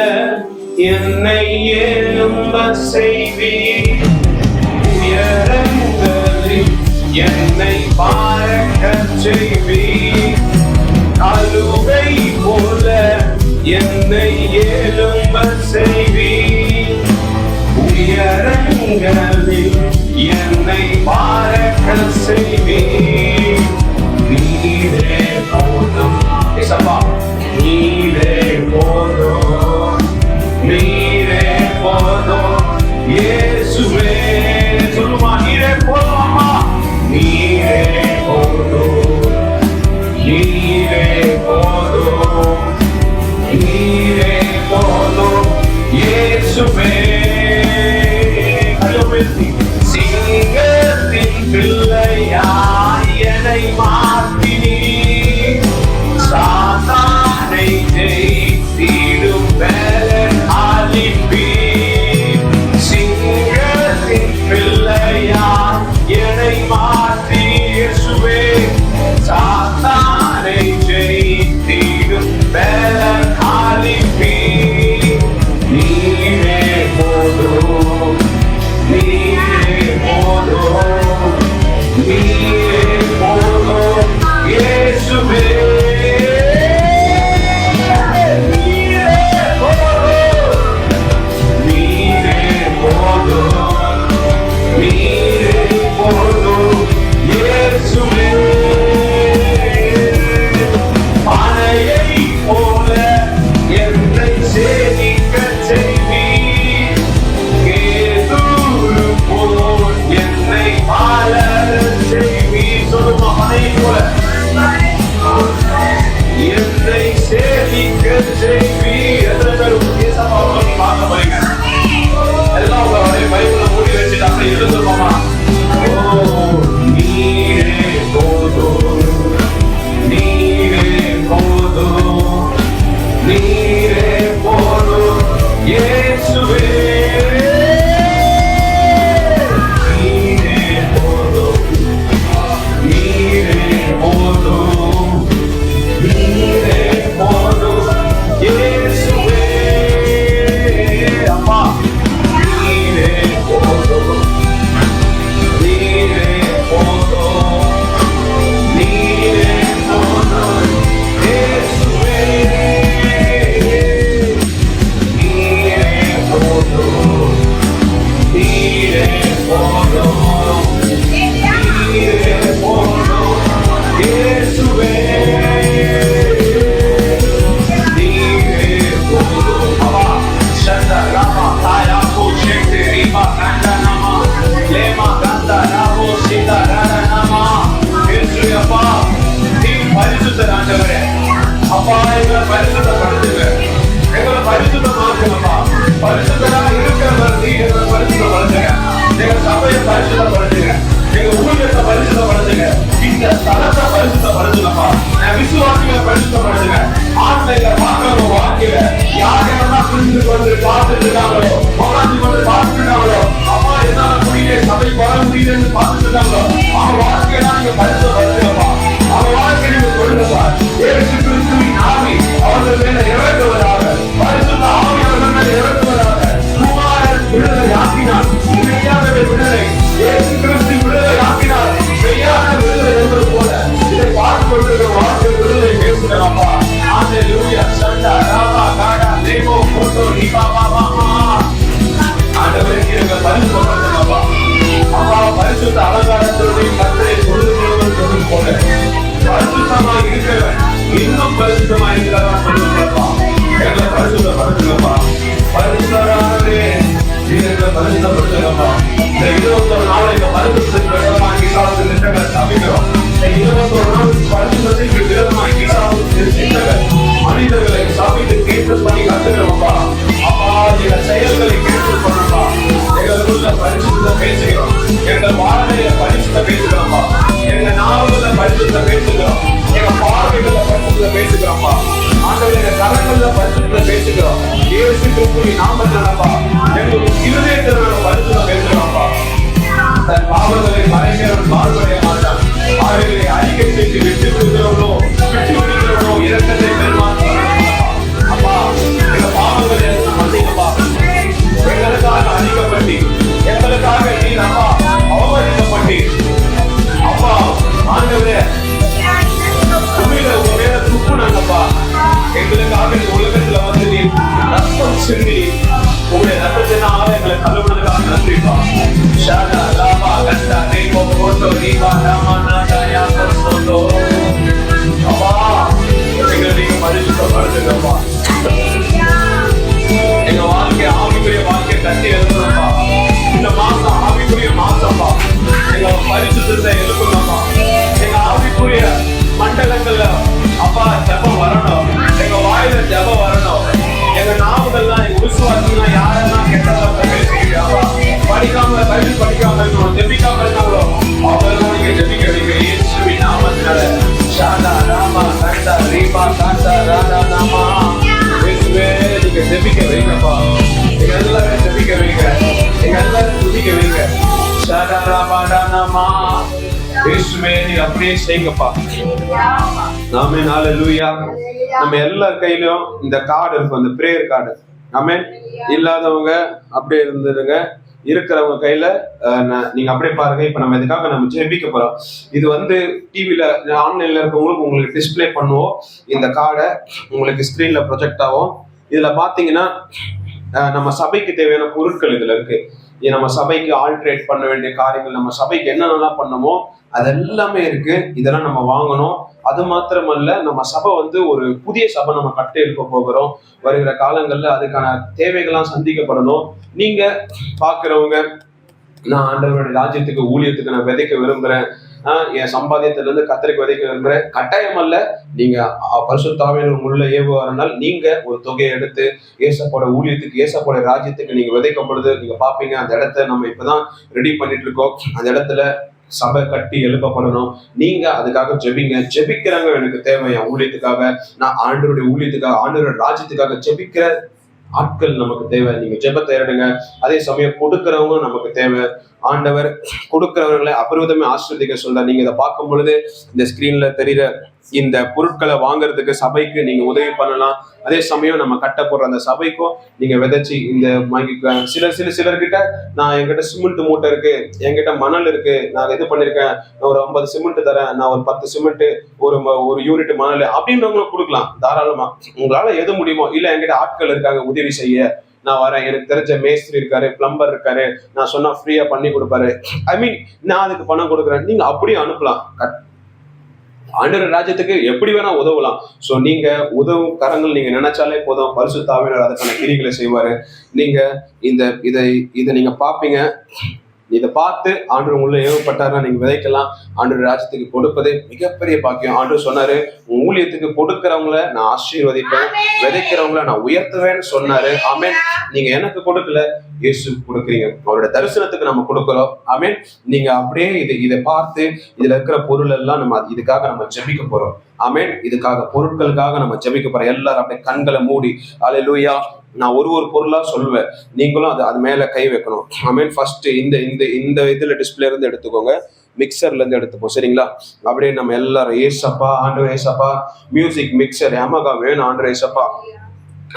என்னை எழும்ப செய்வீர், உயரங்களில் என்னை பார்க்கச் செய்வீர். கழுவை போல என்னை எழும்ப செய்வீர், உயரங்களில் என்னை பார்க்கச் செய்வீர். நீரே போதும் ஏசப்பா, நீரே போதும், நீரே போதும் இயேசுவே. சொல்லுமா, நீரே போதும் அம்மா, நீரே போதும், நீரே போதும், நீரே போதும் இயேசுவே. சிங்கத்தின் பிள்ளையாய் என்னை மாற்றினீர், சாத்தானை ஜெயித்திடும் பலன் அளிப்பீர். சிங்கத்தின் பிள்ளையாய் என்னை மாற்றினீர் இயேசுவே, சாத்தானை ஜெயித்திடும் பலன் அளிப்பீர். நீரே போதும், நீரே போதும், நீரே போதும் சேமிக்க செய்வீர். கேதுரு போல் என்னை மலரச் செய்வீர். சொல்லுமா, மனைவி போல என்னை சேமிக்க செய்வீர். எத்தனை பேர் ஏசப்பாவை பார்க்க போறீங்க? எல்லாம் உங்களுடைய பைபிளை மூடி வச்சுட்டு அப்படி எழுதுவோமா? ஓ நீரே போதும், நீரே போதும், நீரே போதும் இயேசுவே. நீரே போதும், நீரே போதும், நீரே போதும் இயேசுவே. அப்பா நீரே போதும், நீரே போதும், நீரே போதும் இயேசுவே. நீரே போதும், நீரே போதும், நீரே போதும் இயேசுவே. நீரே போதும். அப்பா சந்தா ராமா தாயா பூஷேட்டு ரீமா கண்டனமா லேமா கண்டா ராமோ சீதா ராடனமா. இயேசுவே அப்பா, நீ பரிசுத்தர் ஆண்டவரே. அப்பா எங்களை பரிசுத்தப்படுத்துங்க, எங்களை பரிசுத்தமாக்குங்கப்பா. பரிசுத்தராக இருக்கிறவர் நீ எங்களை பரிசுத்தப்படுத்துங்க. எங்க சபையை பரிசுத்தப்படுத்துங்க, எங்க ஊழியத்தை பரிசுத்தப்படுத்துங்க, இந்த ஸ்தலத்தை பரிசுத்தப்படுத்துங்கப்பா. விசுவாசிகளை பரிசுத்தப்படுத்துங்க. ஆன்லைன்ல பாக்குறவங்க வாழ்க்கையில யாரெல்லாம் புரிந்து கொண்டு பார்த்துட்டு இருக்காங்களோ, உட்காந்து கொண்டு பார்த்துட்டு இருக்காங்களோ, அப்பா என்னால முடியல சபை வர முடியலன்னு பார்த்துட்டு இருக்காங்களோ, அவங்க வாழ்க்கையெல்லாம் நீங்க பரிசுத்தப்படுத்துங்கப்பா. அவங்க வாழ்க்கை நீங்க கொடுங்கப்பா. இயேசு கிறிஸ்துவின் ஆவி அவர்கள் மேல இறங்குவதாக, பரிசுத்த ஆவி அவர்கள் மேல இறங்குவதாக. குமாரன் விடுதலை ஆக்கினார், மெய்யாகவே விடுதலை. இயேசு கிறிஸ்து விடுதலை ஆக்கினார், மெய்யான விடுதலை என்பது போல இதை பார்த்து கொண்டிருக்கிற வாழ்க்கை விடுதலை பேசுகிறப்பா. ஹalleluya. சண்டா ராமா காடா தேவோ போட்டோ நீபா பாபா. ஆண்டவரே நீங்க பரிசுத்தப்படுத்துங்கப்பா. அப்பா பரிசுத்த அலங்காரத்தோடு கர்த்தரை தொழுது போல பரிசுத்தமா இருக்கிறவன் இன்னும் பரிசுத்தமா இருக்கிறவன் சொல்லுங்கப்பா. எங்களை பரிசுத்தப்படுத்துங்கப்பா. பரிசுத்தராகவே நீங்க பரிசுத்தப்படுத்துங்கப்பா. இந்த 21 நாள் இந்த பரிசுத்தத்துக்கு விரோதமாகி சாப்பிட்டு திட்டங்களை சமைக்கிறோம். இந்த 21 நாள் பரிசுத்தத்துக்கு விரோதமாகி சாப்பிட்டு திட்டங்கள் மனிதர்களை சமைத்து கேட்டு பண்ணி கத்துக்கிறோம்ப்பா. அப்பா எங்க செயல்களை கேட்டு பண்ணப்பா. எங்களுக்குள்ள பரிசுத்த பேசுகிறோம், எங்க வாழ்க்கையில பரிசுத்த பேசுகிறோம்ப்பா. எங்க நாவல பரிசுத்த பேசுகிறோம், எங்க பார்வைகள பரிசுத்த பேசுகிறோம்ப்பா. ஆண்டவரே எங்க கரங்கள்ல பரிசுத்த பேசுகிறோம். இயேசு கிறிஸ்துவின் நாமத்தினாலப்பா எங்களுக்கு இருதயத்தினால பரிசுத்த பேசுகிறோம்ப்பா. தன் பாவங்களை மறைக்கிறவன் வாழ்வடைய மாட்டான். அவர்களை அறிக்கை செய்து விட்டு விடுகிறவனோ இரக்கத்தை பெறுவான். அப்பா எங்க பாவங்களை எல்லாம் மன்னிங்கப்பா. எங்களுக்காக அழிக்கப்பட்டி, எங்களுக்காக நீ அப்பா அவமதிக்கப்பட்டி. அப்பா ஆண்டவரே உண்மையில உங்க மேல துப்புனாங்கப்பா. எங்களுக்காக இந்த உலகத்துல வந்து நீ ரத்தம் சிந்தி உங்களுடைய ரத்தத்தினால எங்களை கழுவுனதுக்காக நன்றிப்பா. ஷாடா ராமா கண்டா தேவோ போட்டோ நீபா ராமா நாடாயா போட்டோ. அப்பா எங்களை நீங்க பரிசுத்தப்படுத்துங்கப்பா. எங்க வாழ்க்கை ஆவிக்குரிய வாழ்க்கை கட்டி எழுதுறப்பா. இந்த மாசம் ஆவிக்குரிய மாசம்ப்பா. எங்க பரிசுத்தத்தை எழுப்புங்கப்பா. எங்க ஆவிக்குரிய மண்டலங்கள்ல அப்பா ஜபம் வரணும், எங்க வாயில ஜபம் வரணும். எங்க நாவுகள்லாம் எங்க விசுவாசம்லாம் யாரெல்லாம் கெட்டதா பேசுகிறீங்களா, படிக்காம பைபிள் படிக்காம இருக்கணும், ஜெபிக்காம இருக்காங்களோ அவரெல்லாம் நீங்க ஜெபிக்க வைங்க இயேசுவின் நாமத்தினால. ஷாடா ராமா கண்டா ரீபா காண்டா ராடா நாமா. இயேசுவே நீங்க ஜெபிக்க வைங்கப்பா. எங்க எல்லாரும் ஜெபிக்க வைங்க, எங்க எல்லாரும் துதிக்க வைங்க. ஷாடா ராமா நாமா. இயேசுவே நீ அப்படியே செய்யுங்கப்பா. ஆமென். ஹalleluya. நம்ம எல்லார் கையிலயும் இந்த கார்டு இருக்கும், அந்த பிரேயர் கார்டு. ஆமென். இல்லாதவங்க அப்படியே இருந்துருங்க, இருக்கிறவங்க கையில நீங்க அப்படியே பாருங்க. இப்ப நம்ம இதுக்காக நம்ம ஜெபிக்க போறோம். இது வந்து டிவில ஆன்லைன்ல இருக்கவங்களுக்கு உங்களுக்கு டிஸ்பிளே பண்ணுவோம். இந்த கார்டை உங்களுக்கு ஸ்கிரீன்ல ப்ரொஜெக்ட் ஆகும். இதுல பாத்தீங்கன்னா நம்ம சபைக்கு தேவையான பொருட்கள் இதுல இருக்கு. நம்ம சபைக்கு ஆல்ட்ரேட் பண்ண வேண்டிய காரியங்கள், நம்ம சபைக்கு என்னென்னலாம் பண்ணமோ அதெல்லாமே இருக்கு. இதெல்லாம் நம்ம வாங்கணும். அது மாத்திரமல்ல, நம்ம சபை ஒரு புதிய சபை நம்ம கட்டி எழுப்ப போகிறோம். வருகிற காலங்கள்ல அதுக்கான தேவைகள்லாம் சந்திக்கப்படணும். நீங்க பாக்குறவங்க, நான் ஆண்டவருடைய ராஜ்யத்துக்கு ஊழியத்துக்கு நான் விதைக்க விரும்புறேன், என் சம்பாத்தியத்துல இருந்து கத்தருக்கு விதைக்க விரும்புறேன், கட்டாயம் அல்ல. நீங்க பரிசுத்த ஆவியானவர் உள்ள ஏவுவாருனால் நீங்க ஒரு தொகையை எடுத்து ஏசப்போட ஊழியத்துக்கு, ஏசப்போட ராஜ்யத்துக்கு நீங்க விதைக்கும் பொழுது நீங்க பாப்பீங்க, அந்த இடத்த நம்ம இப்பதான் ரெடி பண்ணிட்டு இருக்கோம். அந்த இடத்துல சபை கட்டி எழுப்பப்படணும். நீங்க அதுக்காக ஜெபிங்க. ஜெபிக்கிறவங்க எனக்கு தேவை, என் ஊழியத்துக்காக, நான் ஆண்டவருடைய ஊழியத்துக்காக, ஆண்டவருடைய ராஜ்யத்துக்காக ஜெபிக்கிற ஆட்கள் நமக்கு தேவை. நீங்க ஜெபத்தை எடுங்க. அதே சமயம் கொடுக்கிறவங்க நமக்கு தேவை. ஆண்டவர் கொடுக்கிறவர்களை அபரிவிதமே ஆசீர்வதிக்க சொல்றார். நீங்க இதை பார்க்கும் பொழுது இந்த ஸ்கிரீன்ல தெரிகிற இந்த பொருட்களை வாங்குறதுக்கு சபைக்கு நீங்க உதவி பண்ணலாம். அதே சமயம் நம்ம கட்ட போடுற அந்த சபைக்கும் நீங்க விதைச்சி இந்த வாங்கிக்க. சிலர்கிட்ட நான் என்கிட்ட சிமெண்ட் மூட்டை இருக்கு, என்கிட்ட மணல் இருக்கு, நான் இது பண்ணிருக்கேன், நான் ஒரு 50 சிமெண்ட் தரேன், நான் ஒரு 10 சிமெண்ட், ஒரு யூனிட் மணல் அப்படின்றவங்களும் கொடுக்கலாம் தாராளமா. உங்களால எது முடியுமோ. இல்ல என்கிட்ட ஆட்கள் இருக்காங்க உதவி செய்ய, நான் வரேன், எனக்கு தெரிஞ்ச மேஸ்திரி இருக்காரு, பிளம்பர் இருக்காரு, நான் சொன்னா ஃப்ரீயா பண்ணி கொடுப்பாரு, நான் அதுக்கு பணம் கொடுக்குறேன், நீங்க அப்படியே அனுப்பலாம். ஆண்டவர் ராஜ்யத்துக்கு எப்படி வேணா உதவலாம். சோ நீங்க உதவும் கரங்கள் நீங்க நினைச்சாலே போதும், பரிசுத்த ஆவியானவர் அதுக்கான கிரிகளை செய்வாரு. நீங்க இதை நீங்க பாப்பீங்க. இதை பார்த்து ஆண்டவர் உள்ள ஏவப்பட்டாருன்னா நீங்க விதைக்கலாம். ஆண்டவர் ராஜ்யத்துக்கு கொடுப்பதே மிகப்பெரிய பாக்கியம். ஆண்டவர் சொன்னாரு, ஊழியத்துக்கு கொடுக்கிறவங்கள நான் ஆசீர்வதிப்பேன், விதைக்கிறவங்கள நான் உயர்த்துவேன்னு சொன்னாரு. ஆமென். நீங்க எனக்கு கொடுக்கல, இயேசு கொடுக்குறீங்க. அவரோட தரிசனத்துக்கு நம்ம கொடுக்கிறோம். ஆமென். நீங்க அப்படியே இதை பார்த்து இதுல இருக்கிற பொருள் எல்லாம் நம்ம இதுக்காக நம்ம ஜெபிக்க போறோம். ஆமென். இதுக்காக பொருட்களுக்காக நம்ம ஜெபிக்க போறோம். எல்லாரும் அப்படியே கண்களை மூடி அல்லேலூயா. நான் ஒரு பொருளா சொல்லுவேன், நீங்களும் அது மேல கை வைக்கணும். ஆமென். ஃபர்ஸ்ட் இந்த இதுல டிஸ்பிளே இருந்து எடுத்துக்கோங்க, மிக்சர்ல இருந்து எடுத்துப்போம், சரிங்களா? அப்படியே நம்ம எல்லாரும் ஏசப்பா, ஆண்டவர் ஏசப்பா, மியூசிக் மிக்சர் Yamaha வேணும் ஆண்டவர் ஏசப்பா.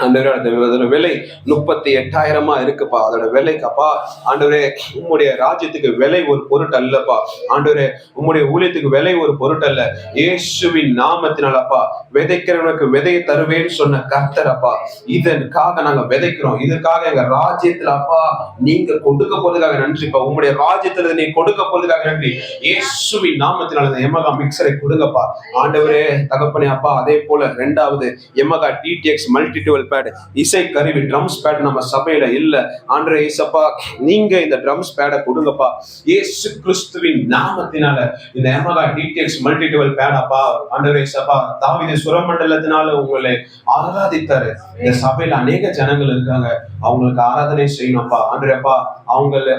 அதோட விலை 38,000 இருக்குப்பா. அதோட விலைக்கப்பா ஆண்டவரே, உம்முடைய ராஜ்யத்துக்கு விலை ஒரு பொருட்டு அல்லப்பா. ஆண்டவரே, உம்முடைய ஊழியத்துக்கு விலை ஒரு பொருட்டு அல்ல. இயேசுவின் நாமத்தினாலப்பா, விதைக்கிறவனுக்கு விதையை தருவேன்னு சொன்ன கர்த்தர் அப்பா, இதற்காக நாங்க விதைக்கிறோம். இதற்காக எங்க ராஜ்யத்துல அப்பா நீங்க கொடுக்க போறதுக்காக நன்றிப்பா. உம்முடைய ராஜ்யத்துல நீ கொடுக்க போறதுக்காக நன்றி. இயேசுவின் நாமத்தினால இந்த Yamaha மிக்சரை கொடுங்கப்பா ஆண்டவரே தகப்பனே அப்பா. அதே போல 2வது Yamaha DTX மல்டி பேட், இசை கருவி, ட்ரம்ஸ் பேட் நம்ம சபையில இல்ல. ஆண்டவரே இயேசப்பா, நீங்க இந்த ட்ரம்ஸ் பேடை கொடுங்கப்பா இயேசு கிறிஸ்துவின் நாமத்தினால. இந்த Yamaha DTX மல்டி பேட் அப்பா ஆண்டவரே இயேசப்பா, தாவீது சுரமண்டலத்தினால உங்களை ஆராதித்தாரு. இந்த சபையில அநேக ஜனங்கள் இருக்காங்க, அவங்களுக்கு ஆராதனை செய்யணும்ப்பா. ஆண்டவரேப்பா, அவங்களை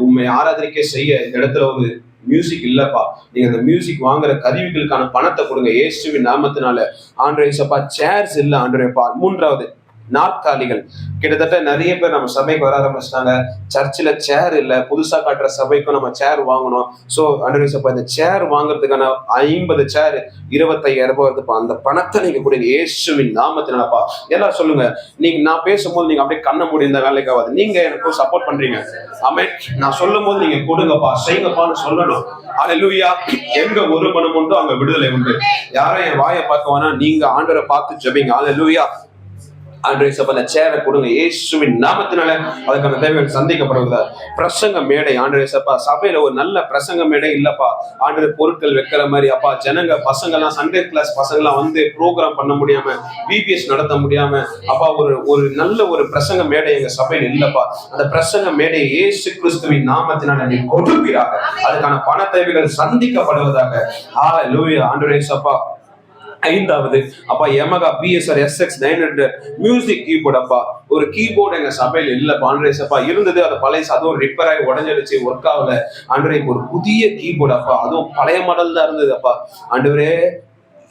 உண்மை ஆராதனைக்கே செய்ய இந்த இடத்துல ஒரு மியூசிக் இல்லப்பா. நீங்க அந்த மியூசிக் வாங்குற கருவிகளுக்கான பணத்தை கொடுங்க இயேசுவின் நாமத்தினால. ஆண்டவரே இயேசப்பா, சேர்ஸ் இல்ல ஆண்டவரேப்பா. 3வது நாற்காலிகள். கிட்டத்தட்ட நிறைய பேர் நம்ம சபைக்கு வர ஆரம்பிச்சிட்டாங்க, சர்ச்சில் சேர் இல்ல, புதுசா காட்டுற சபைக்கும் நம்ம சேர் வாங்கணும். சோ ஆண்டவரே இயேசப்பா, இந்த சேர் வாங்குறதுக்கான 50 சேர் 25,000 வருதுப்பா. அந்த பணத்தை நீங்க கொடுங்க இயேசுவின் நாமத்தினாலப்பா. எல்லாரும் சொல்லுங்க. நீங்க நான் பேசும்போது நீங்க அப்படியே கண்ண மூடி இந்த வேலைக்கு ஆகாது, நீங்க எனக்கு சப்போர்ட் பண்றீங்க. ஆமென். நான் சொல்லும் போது நீங்க கொடுங்கப்பா, செய்யுங்கப்பான்னு சொல்லணும். அல்லேலூயா. எங்க ஒரு மனம் உண்டோ அங்க விடுதலை உண்டு. யாரும் என் வாயை பார்க்க வேணா, நீங்க ஆண்டவரை பார்த்து ஜெபிங்க. அல்லேலூயா. ஆண்டவரே இயேசப்பா, அந்த சேரை கொடுங்க இயேசுவின் நாமத்தினால. அதுக்கான தேவைகள் சந்திக்கப்படுவதா. பிரசங்க மேடை ஆண்டவரே இயேசப்பா, சபையில ஒரு நல்ல பிரசங்க மேடை இல்லப்பா. ஆண்டவரே, பொருட்கள் வைக்கிற மாதிரி அப்பா, ஜனங்க பசங்க எல்லாம் சண்டே கிளாஸ் பசங்க எல்லாம் ப்ரோக்ராம் பண்ண முடியாம, பிபிஎஸ் நடத்த முடியாம அப்பா, ஒரு நல்ல ஒரு பிரசங்க மேடை எங்க சபையில இல்லப்பா. அந்த பிரசங்க மேடை இயேசு கிறிஸ்துவின் நாமத்தினால நீ கொடுப்பீராக. அதுக்கான பண தேவைகள் சந்திக்கப்படுவதாக. ஹல்லேலூயா. ஆண்டவரே இயேசப்பா, 5வது அப்பா Yamaha PSR SX 900 music keyboard அப்பா. ஒரு கீபோர்டு எங்க சபையில இல்லப்பா. ஆண்டவரே இயேசப்பா, இருந்தது அது பழைய, அதுவும் ரிப்பேர் ஆகி உடஞ்சிடுச்சு, ஒர்க் ஆகல. ஆண்டவரே, ஒரு புதிய கீபோர்டு அப்பா, அதுவும் பழைய மாடல் தான் இருந்தது அப்பா. ஆண்டவரே,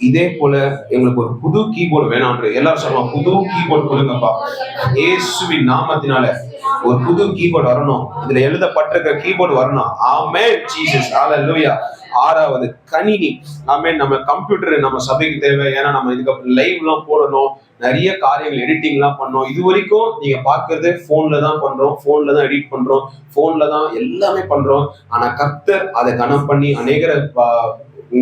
இதே போல எங்களுக்கு ஒரு புது கீபோர்டு வேணாம். எல்லாரும் சொல்லுவாங்க, புது கீபோர்டு கொடுங்கப்பா இயேசுவின் நாமத்தினால. ஒரு புது கீபோர்டு வரணும், இதுல எழுதப்பட்டிருக்கிற கீபோர்டு வரணும். Amen Jesus. ஹல்லேலூயா. 6வது கணினி. ஆமென். நம்ம கம்ப்யூட்டர் நம்ம சபைக்கு தேவை. ஏன்னா நம்ம இதுக்கு லைவ் எல்லாம் போடணும், நிறைய காரியங்கள் எடிட்டிங் எல்லாம் பண்ணோம். இது வரைக்கும் நீங்க பாக்குறது போன்ல தான் பண்றோம், போன்ல தான் எடிட் பண்றோம், போன்ல தான் எல்லாமே பண்றோம். ஆனா கர்த்தர் அதை கனம் பண்ணி அநேகரை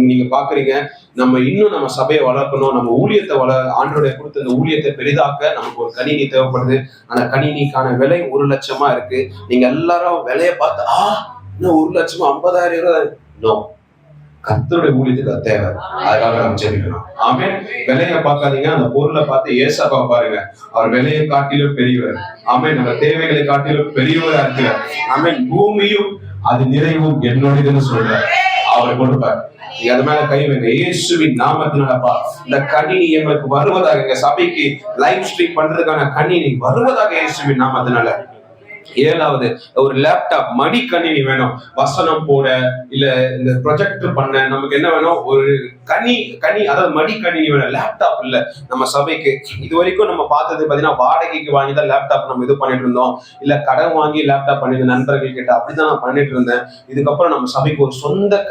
நீங்க பாக்குறீங்க. நம்ம இன்னும் நம்ம சபையை வளர்க்கணும், நம்ம ஊழியத்தை ஆண்டோடைய கொடுத்த இந்த ஊழியத்தை பெரிதாக்க நமக்கு ஒரு கணினி தேவைப்படுது. அந்த கணினிக்கான விலை 1 லட்சமா இருக்கு. நீங்க எல்லாரும் விலையை பார்த்து இன்னும் 1 லட்சமா 50,000 நோ, கர்த்தருடைய ஊழியத்துக்கு அது தேவை. அதுக்காக நம்ம ஜெபிக்கணும். ஆமென். விலையை பார்க்காதீங்க, அந்த பொருளை பார்த்து ஏசப்பா பாருங்க. அவர் விலையை காட்டிலும் பெரியவர். ஆமென். நம்ம தேவைகளை காட்டிலும் பெரியவரா இருக்கிறார். ஆமென். பூமியும் அது நிறைவும் என்னோடதுன்னு சொல்றார். அவர் கொடுப்பார். நீங்க அது மேல கை வைங்க. இயேசுவின் நாமத்தினாலப்பா இந்த கணினி எங்களுக்கு வருவதாக, எங்க சபைக்கு லைவ் ஸ்ட்ரீம் பண்றதுக்கான கணினி வருவதாக இயேசுவின் நாமத்தினால. 7வது ஒரு லேப்டாப் மடிக்கணினி வேணும். வசனம் போட இல்ல இந்த ப்ரொஜெக்டர் பண்ண நமக்கு என்ன வேணும்? ஒரு கணி அதாவது மடிக்கணினி வேணும். லேப்டாப் இல்ல நம்ம சபைக்கு. இது வரைக்கும் நம்ம பார்த்தது பாத்தீங்கன்னா வாடகைக்கு வாங்கி தான் லேப்டாப் நம்ம இது பண்ணிட்டு இருந்தோம். இல்ல கடன் வாங்கி லேப்டாப் பண்ணிருந்த நண்பர்கள் கிட்ட அப்படிதான் நான் பண்ணிட்டு இருந்தேன். இதுக்கப்புறம் நம்ம சபைக்கு ஒரு சொந்த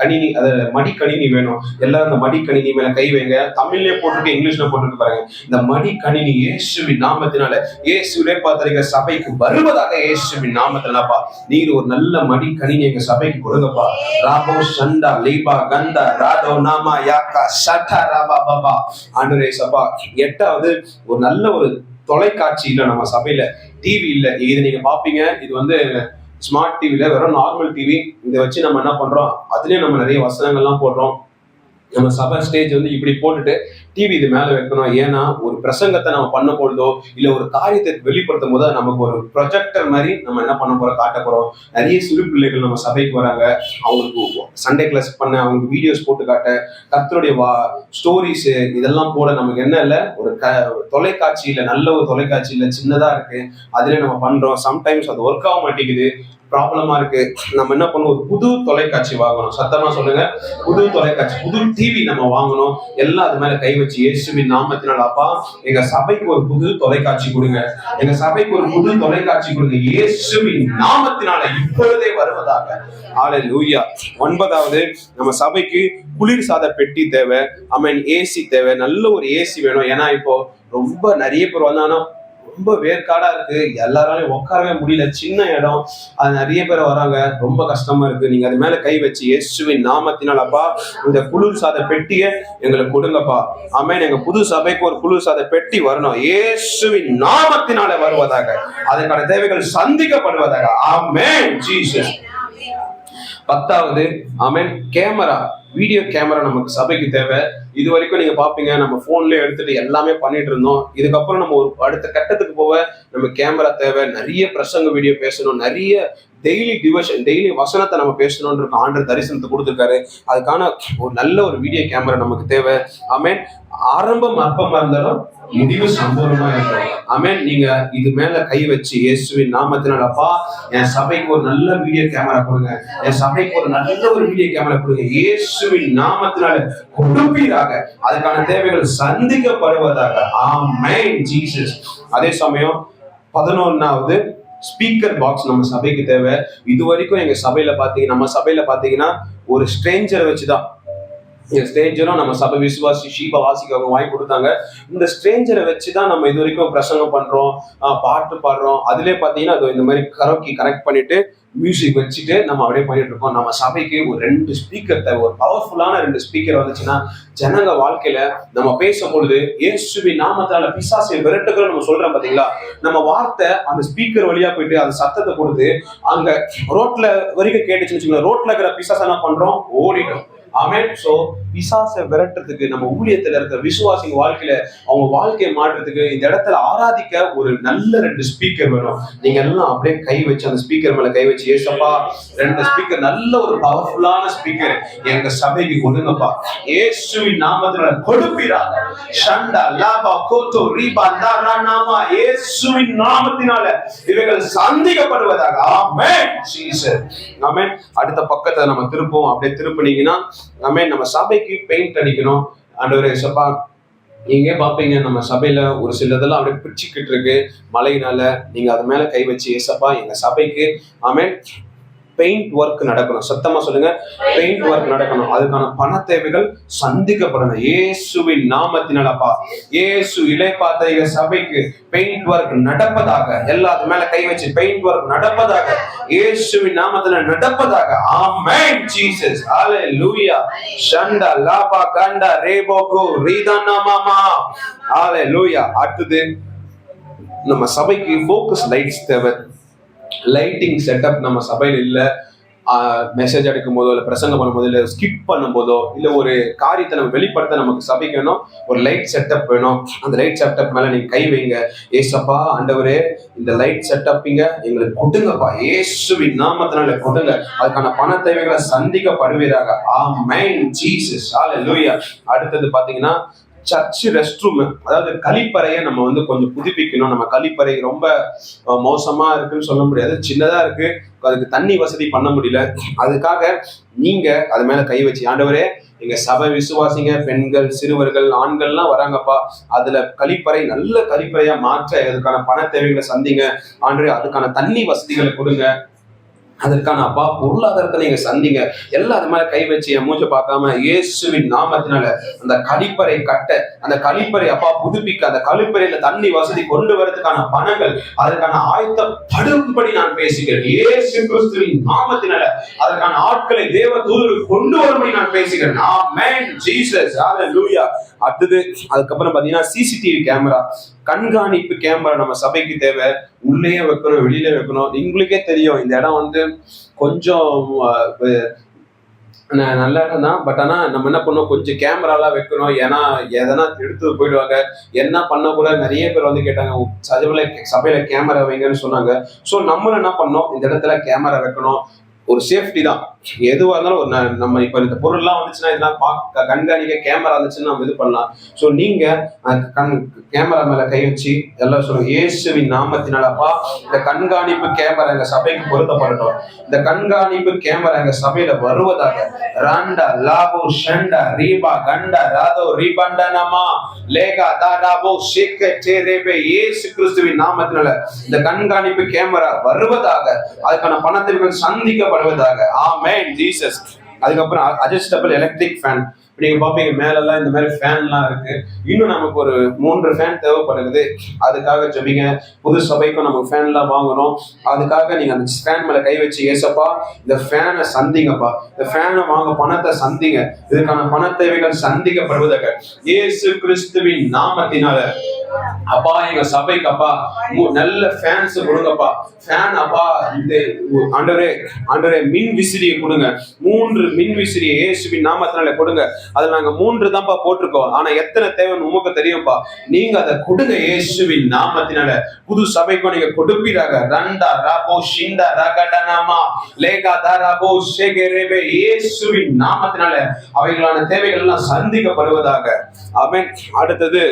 கணினி, அதாவது மடிக்கணினி வேணும். எல்லாரும் இந்த மடிக்கணினி மேல கை வைங்க. தமிழ்லயே போட்டுருக்கு, இங்கிலீஷ்ல போட்டுருக்கு பாருங்க. இந்த மடிக்கணினி இயேசுவின் நாமத்தினால, இயேசுவே பார்த்திருக்க சபைக்கு வருவதாக இயேசுவின் நாமத்தினாலப்பா. நீர் ஒரு நல்ல மடிக்கணினி எங்க சபைக்கு கொடுங்கப்பா. ராபோ சண்டா லீபா கந்தா ராடோ நாமா யாக்கா சட்டா ராபா பாபா. ஆண்டவரே சபா. 8வது ஒரு நல்ல ஒரு தொலைக்காட்சி இல்ல நம்ம சபையில, டிவி இல்ல. இது நீங்க பாப்பீங்க, இது ஸ்மார்ட் டிவில வெறும் நார்மல் டிவி. இதை வச்சு நம்ம என்ன பண்றோம்? அதுலயும் நம்ம நிறைய வசனங்கள்லாம் போடுறோம். நம்ம சபை ஸ்டேஜ் இப்படி போட்டுட்டு டிவி இது மேல வைக்கணும். ஏன்னா ஒரு பிரசங்கத்தை நம்ம பண்ண பொழுதோ இல்ல ஒரு காரியத்தை வெளிப்படுத்தும் போது நமக்கு ஒரு ப்ரொஜெக்டர் மாதிரி நம்ம என்ன பண்ண போறோம்? காட்ட போறோம். நிறைய சிறு பிள்ளைகள் நம்ம சபைக்கு வராங்க. அவங்களுக்கு சண்டே கிளாஸ் பண்ண, அவங்களுக்கு வீடியோஸ் போட்டு காட்ட, கர்த்தருடைய ஸ்டோரிஸ் இதெல்லாம் போட நமக்கு என்ன இல்லை? ஒரு தொலைக்காட்சியில, நல்ல ஒரு தொலைக்காட்சியில சின்னதா இருக்கு, அதுல நம்ம பண்றோம். சம்டைம்ஸ் அது ஒர்க் ஆக மாட்டேங்குது, ப்ராப்ளமா இருக்கு. நம்ம என்ன பண்ணுவோம்? ஒரு புது தொலைக்காட்சி வாங்கணும். சத்தமா சொல்லுங்க, புது தொலைக்காட்சி, புது டிவி நம்ம வாங்கணும். எல்லாம் அது மேல கை வச்சு இயேசுவின் நாமத்தினால அப்பா எங்க சபைக்கு ஒரு புது தொலைக்காட்சி கொடுங்க. எங்க சபைக்கு ஒரு புது தொலைக்காட்சி கொடுங்க இயேசுவின் நாமத்தினால இப்பொழுதே வருவதாக. ஹல்லேலூயா. 9வது நம்ம சபைக்கு குளிர் சாத பெட்டி தேவை. ஆமென். ஏசி தேவை. நல்ல ஒரு ஏசி வேணும். ஏன்னா இப்போ ரொம்ப நிறைய பேர் வந்தாங்கன்னா ரொம்ப வேர்க்காடா இருக்கு, எல்லாராலையும் உட்காரவே முடியல, சின்ன இடம், அது நிறைய பேர் வராங்க, ரொம்ப கஷ்டமா இருக்கு. நீங்க அது மேல கை வச்சு இயேசுவின் நாமத்தினால் அப்பா இந்த குளிர் சாத பெட்டியை எங்களுக்கு கொடுங்கப்பா. ஆமென். எங்க புது சபைக்கு ஒரு குளிர் சாத பெட்டி வரணும். இயேசுவின் நாமத்தினால வருவதாக, அதற்கான தேவைகள் சந்திக்கப்படுவதாக. Amen Jesus. 10வது ஆமென், கேமரா, வீடியோ கேமரா நமக்கு சபைக்கு தேவை. இது வரைக்கும் நீங்க பாப்பீங்க, நம்ம போன்லயே எடுத்துட்டு எல்லாமே பண்ணிட்டு இருந்தோம். இதுக்கப்புறம் நம்ம ஒரு அடுத்த கட்டத்துக்கு போக நம்ம கேமரா தேவை. நிறைய பிரசங்க வீடியோ பேசணும், நிறைய டெய்லி வசனத்தை நம்ம பேசணும்ன்ற ஆண்டவர் தரிசனத்தை கொடுத்துருக்காரு. அதுக்கான ஒரு நல்ல ஒரு வீடியோ கேமரா நமக்கு தேவை. ஆமென். ஆரம்பம் அற்பமா இருந்தாலும் முடிவு சம்பூர்ணமா இருக்கும். ஆமென். நீங்க இது மேல கை வச்சு இயேசுவின் நாமத்தினால அப்பா என் சபைக்கு ஒரு நல்ல வீடியோ கேமரா கொடுங்க, என் சபைக்கு ஒரு நல்ல ஒரு வீடியோ கேமரா கொடுங்க இயேசுவின் நாமத்தினால கொடுப்பீராக. அதுக்கான தேவைகள் சந்திக்கப்படுவதாக. Amen Jesus. அதே சமயம் 11வது ஸ்பீக்கர் பாக்ஸ் நம்ம சபைக்கு தேவை. இது வரைக்கும் எங்க நம்ம சபையில பாத்தீங்கன்னா ஒரு ஸ்ட்ரேஞ்சரை வச்சுதான், ஸ்ட்ரேஞ்சரும் நம்ம சபை விசுவாசி ஷீபா வாசிக்கு அவங்க வாங்கி கொடுத்தாங்க. இந்த ஸ்ட்ரேஞ்சரை வச்சுதான் நம்ம இது வரைக்கும் பிரசங்கம் பண்றோம், பாட்டு பாடுறோம். அதுலயே பாத்தீங்கன்னா அது இந்த மாதிரி கரோக்கி கனெக்ட் பண்ணிட்டு மியூசிக் வச்சுட்டு நம்ம அப்படியே பண்ணிட்டு இருக்கோம். நம்ம சபைக்கு ஒரு 2 ஸ்பீக்கர் தேவை. ஒரு பவர்ஃபுல்லான 2 ஸ்பீக்கர் வந்துச்சுன்னா ஜனங்க வாழ்க்கையில நம்ம பேசும் பொழுது இயேசுவின் நாமத்தால பிசாசை விரட்டுகள் நம்ம சொல்றோம் பாத்தீங்களா, நம்ம வார்த்தை அந்த ஸ்பீக்கர் வழியா போயிட்டு அந்த சத்தத்தை கொடுத்து அங்க ரோட்ல வரைக்கும் கேட்டுச்சுன்னு வச்சுக்கோங்க, ரோட்ல இருக்கிற பிசாசை என்ன பண்றோம்? ஓடிடும். ஆமென். சோ பிசாசை விரட்டுறதுக்கு நம்ம ஊழியத்துல இருக்கிற விசுவாசிங்க வாழ்க்கையில அவங்க வாழ்க்கையை மாற்றுறதுக்கு இந்த இடத்துல ஆராதிக்க ஒரு நல்ல 2 ஸ்பீக்கர் வேணும். நீங்க எல்லாம் அப்படியே கை வச்சு அந்த ஸ்பீக்கர் மேல கை வச்சு ஏசப்பா 2 ஸ்பீக்கர், நல்ல ஒரு பவர்ஃபுல்லான ஸ்பீக்கர் எங்க சபைக்கு கொடுங்கப்பா இயேசுவின் நாமத்தினால கொடுப்பீராக. ஷண்டா லாபா கோத்தோ ரீபா தாரானாமா இயேசுவின் நாமத்தினால இவைகள் சந்திக்கப்படுவதாக. Amen Jesus. ஆமென். அடுத்த பக்கத்தை நம்ம திருப்போம். அப்படியே திருப்பினீங்கன்னா ஆமென். நம்ம சபைக்கு பெயிண்ட் அடிக்கணும். ஆண்டவரே இயேசப்பா, நீங்க பாப்பீங்க நம்ம சபையில ஒரு சிலதெல்லாம் அப்படியே பிடிச்சிக்கிட்டு இருக்கு மழையினால. நீங்க அது மேல கை வச்சு ஏசப்பா எங்க சபைக்கு ஆமென் பெயிண்ட் ஒர்க் நடக்கணும். சத்தமா சொல்லுங்க, பெயிண்ட் ஒர்க் நடக்கணும். அதுக்கான பண தேவைகள் சந்திக்கப்படணும் இயேசுவின் நாமத்தினாலப்பா. இயேசு இளைப்பாறுதல் சபைக்கு பெயிண்ட் ஒர்க் நடப்பதாக, எல்லாத்து மேல கை வச்சு பெயிண்ட் ஒர்க் நடப்பதாக, இயேசுவின் நாமத்தினால நடப்பதாக. ஆமென் ஜீசஸ், ஹalleluya. ஷண்டா லாபா கண்டா ரேபோகோ ரீதானா மாமா, ஹalleluya. அடுத்து நம்ம சபைக்கு ஃபோக்கஸ் லைட்ஸ் தேவை. லைட்டிங் செட்டப் நம்ம சபையில் இல்ல. மெசேஜ் எடுக்கும் போதோ இல்லை பிரசங்கம் பண்ணும்போதோ இல்லை ஸ்கிப் பண்ணும் போதோ இல்லை ஒரு காரியத்தை நம்ம வெளிப்படுத்த நமக்கு சபைக்கு வேணும், ஒரு லைட் செட்டப் வேணும். அந்த லைட் செட்டப் மேல நீங்க கை வைங்க. ஏசப்பா ஆண்டவரே, இந்த லைட் செட்டப்பிங்க எங்களுக்கு கொடுங்கப்பா, இயேசுவின் நாமத்தினால கொடுங்க. அதுக்கான பண தேவைகளை சந்திக்கப்படுவீராக. ஆமென் ஜீசஸ், ஹalleluya. அடுத்தது பாத்தீங்கன்னா சர்ச் ரெஸ்ட் ரூம், அதாவது கழிப்பறையை நம்ம கொஞ்சம் புதுப்பிக்கணும். நம்ம கழிப்பறை ரொம்ப மோசமா இருக்குன்னு சொல்ல முடியாது, சின்னதா இருக்கு, அதுக்கு தண்ணி வசதி பண்ண முடியல. அதுக்காக நீங்க அது மேல கை வச்சு, ஆண்டவரே எங்க சபை விசுவாசிங்க, பெண்கள், சிறுவர்கள், ஆண்கள்லாம் வராங்கப்பா, அதுல கழிப்பறை நல்ல கழிப்பறையா மாற்ற அதுக்கான பண தேவைகளை சந்திங்க ஆண்டவரே. அதுக்கான தண்ணி வசதிகளை கொடுங்க. அதற்கான அப்பா பொருளாதாரத்தை நீங்க சந்திங்க. எல்லாம் அது மேல கை வச்சு என் மூஞ்ச பார்க்காம இயேசுவின் நாமத்தினால அந்த கழிப்பறை கட்ட, அந்த கழிப்பறை அப்பா புதுப்பிக்க, அந்த கழிப்பறையில தண்ணி வசதி கொண்டு வரதுக்கான பணங்கள் அதற்கான ஆயத்தப்படும்படி நான் பேசுகிறேன் இயேசு கிறிஸ்துவின் நாமத்தினால. அதற்கான ஆட்களை தேவ தூதர்கள் கொண்டு வரும்படி நான் பேசுகிறேன். ஆமென் ஜீசஸ், ஹalleluya. அடுத்தது அதுக்கப்புறம் பாத்தீங்கன்னா சிசிடிவி கேமரா, கண்காணிப்பு கேமரா நம்ம சபைக்கு தேவை. உள்ளே வைக்கணும், வெளியில வைக்கணும். உங்களுக்கே தெரியும் இந்த இடம் கொஞ்சம் நல்ல இடம் தான். பட் ஆனா நம்ம என்ன பண்ணோம், கொஞ்சம் கேமராலாம் வைக்கணும். ஏன்னா எதனா எடுத்து போயிடுவாங்க. என்ன பண்ண கூட நிறைய பேர் கேட்டாங்க, சபையில கேமரா வைங்கன்னு சொன்னாங்க. ஸோ நம்மளும் என்ன பண்ணோம், இந்த இடத்துல கேமரா வைக்கணும். ஒரு சேஃப்டி தான். எதுவாக இருந்தாலும் நம்ம இப்போ இந்த பொருள்லாம் வந்துச்சுன்னா இதெல்லாம் கண்காணிக்க கேமரா இருந்துச்சுன்னு நம்ம இது பண்ணலாம். ஸோ நீங்க கேமரா மேல கை வச்சு எல்லாம் சொல்லுங்க, இயேசுவின் நாமத்தினாலப்பா இந்த கண்காணிப்பு கேமரா எங்க சபைக்கு பொருத்தப்படட்டும். இந்த கண்காணிப்பு கேமரா எங்க சபையில வருவதாக. ராண்டா லாபோ ஷண்டா ரீபா கண்டா ராதோ ரீபண்டனமா லேகா தாடாபோ ஷேக்கே சேரேபே, இயேசு கிறிஸ்துவின் நாமத்தினால இந்த கண்காணிப்பு கேமரா வருவதாக. அதுக்கான பணத்தை சந்திக்கப்படுவதாக. Amen Jesus. அதுக்கப்புறம் அட்ஜஸ்டபிள் எலக்ட்ரிக் ஃபேன். நீங்க பாப்பீங்க மேலெல்லாம் இந்த மாதிரி ஃபேன்லாம் இருக்கு. இன்னும் நமக்கு ஒரு 3 ஃபேன் தேவைப்படுது. அதுக்காக ஜெபிங்க. புது சபைக்கும் நமக்கு ஃபேன்லாம் வாங்கணும். அதுக்காக நீங்க அந்த ஃபேன் மேல கை வச்சு, ஏசப்பா இந்த ஃபேனை சந்திங்கப்பா, இந்த ஃபேனை வாங்க பணத்தை சந்திங்க. இதுக்கான பண தேவைகள் சந்திக்கப்படுவதாக இயேசு கிறிஸ்துவின் நாமத்தினால. அப்பா எங்க சபைக்கு அப்பா நல்ல ஃபேன்ஸ் கொடுங்கப்பா. ஃபேன் அப்பா இந்த ஆண்டவரே மின் விசிறியை கொடுங்க. 3 மின் விசிறியை இயேசுவின் நாமத்தினால கொடுங்க. அதுல நாங்க 3 தான்ப்பா போட்டிருக்கோம். ஆனா எத்தனை தேவைன்னு உமக்கு தெரியும்பா. நீங்க அதை கொடுங்க இயேசுவின் நாமத்தினால. புது சபைக்கும் நீங்க கொடுப்பீராக. ரண்டா ராபோ ஷிண்டா ரகடனாமா லேகா தாராபோ ஷேகரேபே, இயேசுவின் நாமத்தினால அவைகளான தேவைகள் எல்லாம் சந்திக்கப்படுவதாக. ஆமென். அடுத்தது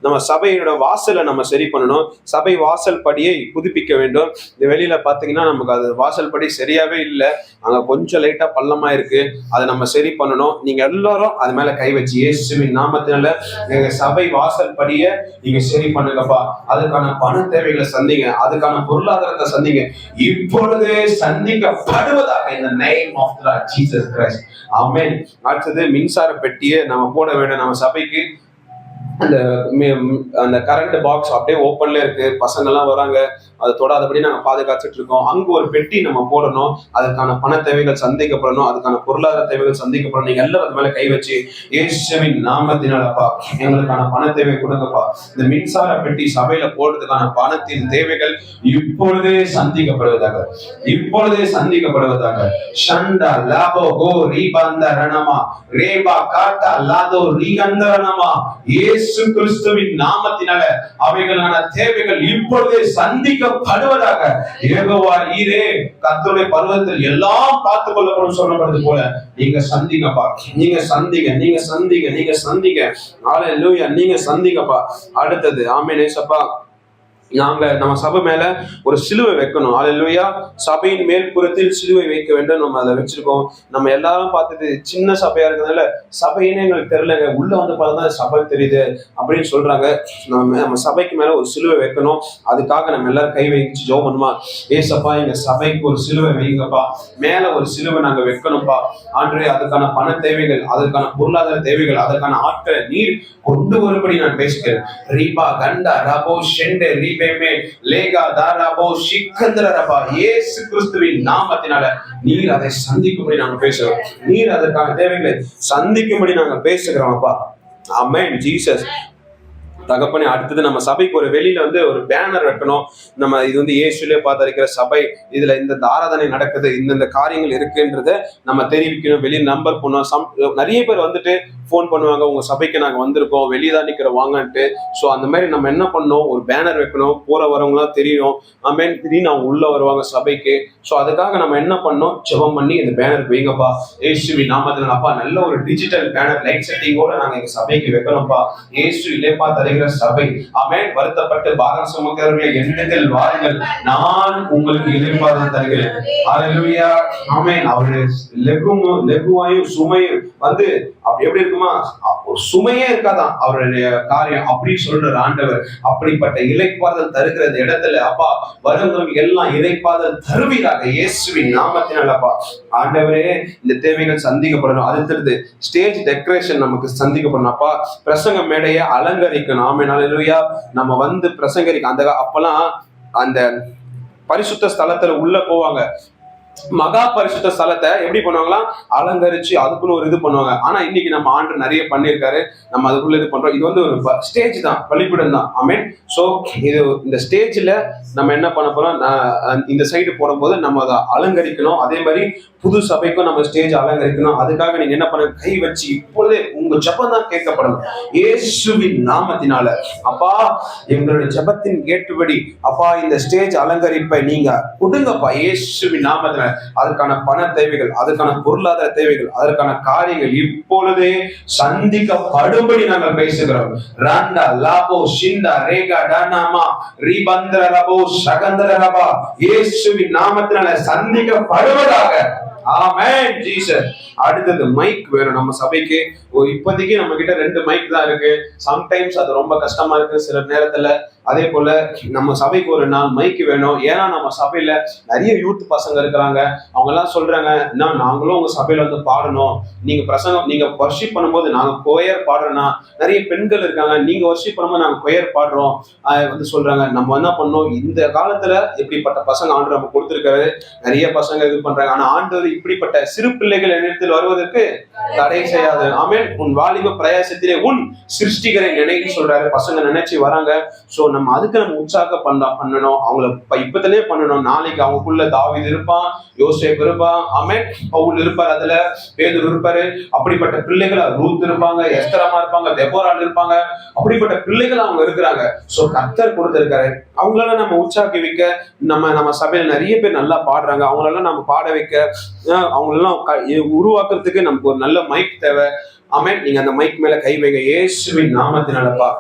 நம்ம சபையோட வாசலை நம்ம சரி பண்ணணும். சபை வாசல் படியை புதுப்பிக்க வேண்டும். இந்த வெளியில பாத்தீங்கன்னா நமக்கு அது வாசல் படி சரியாவே இல்லை. அங்க கொஞ்சம் லைட்டா பள்ளமா இருக்கு. அதை நம்ம சரி பண்ணணும். நீங்க எல்லாரும் அது மேல கை வச்சு, இயேசுவின் நாமத்தினால எங்க சபை வாசல் படியை நீங்க சரி பண்ணுங்கப்பா. அதுக்கான பண தேவைகளை சந்திங்க. அதுக்கான பொருளாதாரத்தை சந்திங்க. இப்பொழுதே சந்திக்கப்படுவதாக இந்த name of the Lord Jesus Christ. Amen. அடுத்தது மின்சார பெட்டியை நம்ம போட வேண்டும். நம்ம சபைக்கு அந்த கரண்ட் பாக்ஸ் அப்படியே ஓப்பன்ல இருக்கு. பசங்க எல்லாம் வராங்க, அதை தொடாதபடி நாங்க பாதுகாத்துட்டு இருக்கோம். அங்க ஒரு பெட்டி நம்ம போடணும். அதுக்கான பண தேவைகள் சந்திக்கப்படணும். அதுக்கான பொருளாதார தேவைகள் சந்திக்கப்படணும். நீங்க எல்லாரும் அது மேல கை வச்சு, இயேசுவின் நாமத்தினாலப்பா எங்களுக்கான பண தேவை கொடுங்கப்பா. இந்த மின்சார பெட்டி சபையில போடுறதுக்கான பணத்தின் தேவைகள் இப்பொழுதே சந்திக்கப்படுவதாக. இப்பொழுதே சந்திக்கப்படுவதாக. ஷண்டா லாபோ கோ ரீபந்த ரணமா ரேபா காட்டா லாதோ ரீகந்தரணமா, இயேசு கிறிஸ்துவின் நாமத்தினால அவைகளான தேவைகள் இப்பொழுதே சந்திக்கப்படுவதாக. யெகோவா ஈரே, கர்த்தருடைய பர்வதத்தில் எல்லாம் பார்த்துக் கொள்ளப்படும் சொல்லப்படுது போல நீங்க சந்திங்கப்பா. நீங்க சந்திங்க, நீங்க சந்திங்க, நீங்க சந்திங்க. ஹல்லேலூயா, நீங்க சந்திங்கப்பா. அடுத்தது ஆமென் ஏசப்பா. நம்ம சபை மேல ஒரு சிலுவை வைக்கணும். அல்லேலூயா. சபையின் மேல்புறத்தில் சிலுவை வைக்க வேண்டும். நம்ம அதை வச்சிருக்கோம். நம்ம எல்லாரும் பார்த்துட்டு சின்ன சபையா இருக்கிறதுனால சபையினே எங்களுக்கு தெரியலங்க, உள்ள வந்து பார்த்தா சபை தெரியுது அப்படின்னு சொல்றாங்க. நம்ம சபைக்கு மேல ஒரு சிலுவை வைக்கணும். அதுக்காக நம்ம எல்லாரும் கை வைச்சு ஜெபம் பண்ணுமா, ஏசப்பா எங்க சபைக்கு ஒரு சிலுவை வைங்கப்பா, மேல ஒரு சிலுவை நாங்க வைக்கணும்ப்பா ஆண்டவரே. அதுக்கான பண தேவைகள், அதற்கான பொருளாதார தேவைகள், அதற்கான ஆட்களை நீர் கொண்டு வரும்படி நான் பேசுகிறேன். ரீபா கண்டா ரபோ ஷெண்டே ரீபேமே லேகா தாராபோ சிக்கந்தர ரபா, இயேசு கிறிஸ்துவின் நாமத்தினால நீர் அதை சந்திக்கும்படி நாங்க பேசுகிறோம். நீர் அதற்கான தேவைகளை சந்திக்கும்படி நாங்க பேசுகிறோம் அப்பா. ஆமென் ஜீசஸ். தகப்பனே, அடுத்தது நம்ம சபைக்கு ஒரு வெளியில வந்து ஒரு பேனர் வைக்கணும். நம்ம இது வந்து இயேசுலே பார்த்திருக்கிற சபை, இதுல இந்த ஆராதனை நடக்குது, இந்த காரியங்கள் இருக்குன்றத நம்ம தெரிவிக்கணும். வெளியே நம்பர் பண்ணுவோம். நிறைய பேர் வந்துட்டு ஃபோன் பண்ணுவாங்க, உங்க சபைக்கு நாங்க வந்திருக்கோம், வெளியே தான் நிக்கிறோம் வாங்கன்ட்டு. ஸோ அந்த மாதிரி நம்ம என்ன பண்ணோம், ஒரு பேனர் வைக்கணும். போற வரவங்களாம் தெரியும். ஆமென். திடீர்னு அவங்க உள்ள வருவாங்க சபைக்கு. ஸோ அதுக்காக நம்ம என்ன பண்ணோம், ஜெபம் பண்ணி இந்த பேனர் வைங்கப்பா இயேசுவின் நாமத்தில். அப்பா நல்ல ஒரு டிஜிட்டல் பேனர் லைட் செட்டிங்கோட நாங்க எங்க சபைக்கு வைக்கணும்ப்பா. இயேசு இலேப்பா தருகிற சபை. ஆமென். வருத்தப்பட்டு பாரம் சுமக்கிறவர்களை எண்ணத்தில் வாருங்கள், நான் உங்களுக்கு எதிர்பார்த்து தருகிறேன். அல்லேலூயா. ஆமென். அவரு லெகுவாயும் சுமையும் வந்து அப்படி எப்படி இருக்குமா, சுமையே இருக்காதான் அவருடைய காரியம் அப்படின்னு சொல்ற ஆண்டவர். அப்படிப்பட்ட இளைப்பாறுதல் தருகிற இடத்துல அப்பா வருகிறவங்க எல்லாம் இளைப்பாறுதல் தருவீராக இயேசுவின் நாமத்தினால். அப்பா ஆண்டவரே, இந்த தேவைகள் சந்திக்கப்படணும். அடுத்தது ஸ்டேஜ் டெக்கரேஷன் நமக்கு சந்திக்கப்படணும். அப்பா பிரசங்க மேடையை அலங்கரிக்கணும். ஆமென். அல்லேலூயா. நம்ம வந்து பிரசங்கரிக்க அப்பெல்லாம் அந்த பரிசுத்த ஸ்தலத்துல உள்ள போவாங்க. மகா பரிசுத்த ஸ்தலத்தை எப்படி பண்ணுவாங்களாம், அலங்கரிச்சு அதுக்குள்ள ஒரு இது பண்ணுவாங்க. ஆனா இன்னைக்கு நம்ம ஆண்டு நிறைய பண்ணியிருக்காரு, நம்ம அதுக்குள்ள இது பண்றோம். இது வந்து ஒரு ஸ்டேஜ் தான், பலிபீடம் தான். ஆமென். சோ இது இந்த ஸ்டேஜ்ல நம்ம என்ன பண்ண போறோம், இந்த சைடு போடும்போது நம்ம அதை அலங்கரிக்கணும். அதே மாதிரி புது சபைக்கும் நம்ம ஸ்டேஜ் அலங்கரிக்கணும். அதுக்காக நீங்க என்ன பண்ண, கை வச்சு இப்பொழுதே உங்க ஜெபம் தான் கேட்கப்படணும் இயேசுவின் நாமத்தினால. அப்பா எங்களுடைய ஜெபத்தின் கேட்டுபடி அப்பா இந்த ஸ்டேஜ் அலங்கரிப்பை நீங்க கொடுங்கப்பா இயேசுவின் நாமத்தினால. அதற்கான பண தேவைகள், அதற்கான பொருளாதார தேவைகள், அதற்கான காரியங்கள் இப்பொழுதே சந்திக்கப்படும்படி நாங்கள் பேசுகிறோம். ராண்டா லாபோ ஷிண்டா ரேகா டானாமா ரிபந்தர ரபோ சகந்தர ரபா இயேசுவின் நாமத்தினால சந்திக்கப்படுவதாக. Amen Jesus. அடுத்தது மைக் வேணும் நம்ம சபைக்கு. இப்போதைக்கு நம்ம கிட்ட 2 மைக் தான் இருக்கு. சம்டைம்ஸ் அது ரொம்ப கஷ்டமா இருக்கு சில நேரத்துல. அதே போல நம்ம சபைக்கு ஒரு 4 மைக் வேணும். ஏன்னா நம்ம சபையில நிறைய யூத் பசங்க இருக்கிறாங்க. அவங்க எல்லாம் சொல்றாங்க, நாங்களும் உங்க சபையில வந்து பாடணும், நீங்க பிரசங்கம் நீங்க வர்ஷிப் பண்ணும்போது நாங்க கொயர் பாடுறோம்னா. நிறைய பெண்கள் இருக்காங்க, நீங்க வர்ஷிப் பண்ணும்போது நாங்க கொயர் பாடுறோம் வந்து சொல்றாங்க. நம்ம என்ன பண்ணோம், இந்த காலத்துல எப்படிப்பட்ட பசங்க ஆண்டு நம்ம கொடுத்திருக்காரு, நிறைய பசங்க இது பண்றாங்க. ஆனா ஆண்டவர் இப்படிப்பட்ட சிறு பிள்ளைகள் என்னிடத்தில் வருவதற்கு தடை செய்யாது. ஆமென். உன் வாலிப பிரயாசத்திலே உன் சிருஷ்டிகரை நினைன்னு சொல்றாரு. பசங்க நினைச்சு வராங்க. சோ நம்ம அதுக்கு நம்ம உற்சாகம் பண்ணணும். அவங்கள இப்பத்திலே பண்ணணும். நாளைக்கு அவங்களுக்குள்ள தாவீது இருப்பான், யோசேப்பு இருப்பான், ஆமென், பவுல் இருப்பார், அதுல பேதுரு இருப்பாரு. அப்படிப்பட்ட பிள்ளைகள் ரூத் இருப்பாங்க, எஸ்தரமா இருப்பாங்க, தெபோரால் இருப்பாங்க. அப்படிப்பட்ட பிள்ளைகள் அவங்க இருக்கிறாங்க. சோ கர்த்தர் கொடுத்திருக்காரு. அவங்களெல்லாம் நம்ம உற்சாகிக்க, நம்ம சபையில நிறைய பேர் நல்லா பாடுறாங்க, அவங்களெல்லாம் நம்ம பாட வைக்க, அவங்களெல்லாம் உருவாக்குறதுக்கு நமக்கு ஒரு நல்ல மைக் தேவை. ஆமென். நீங்க அந்த மைக் மேல கை வைங்க இயேசுவின் நாமத்தினாலப்பா.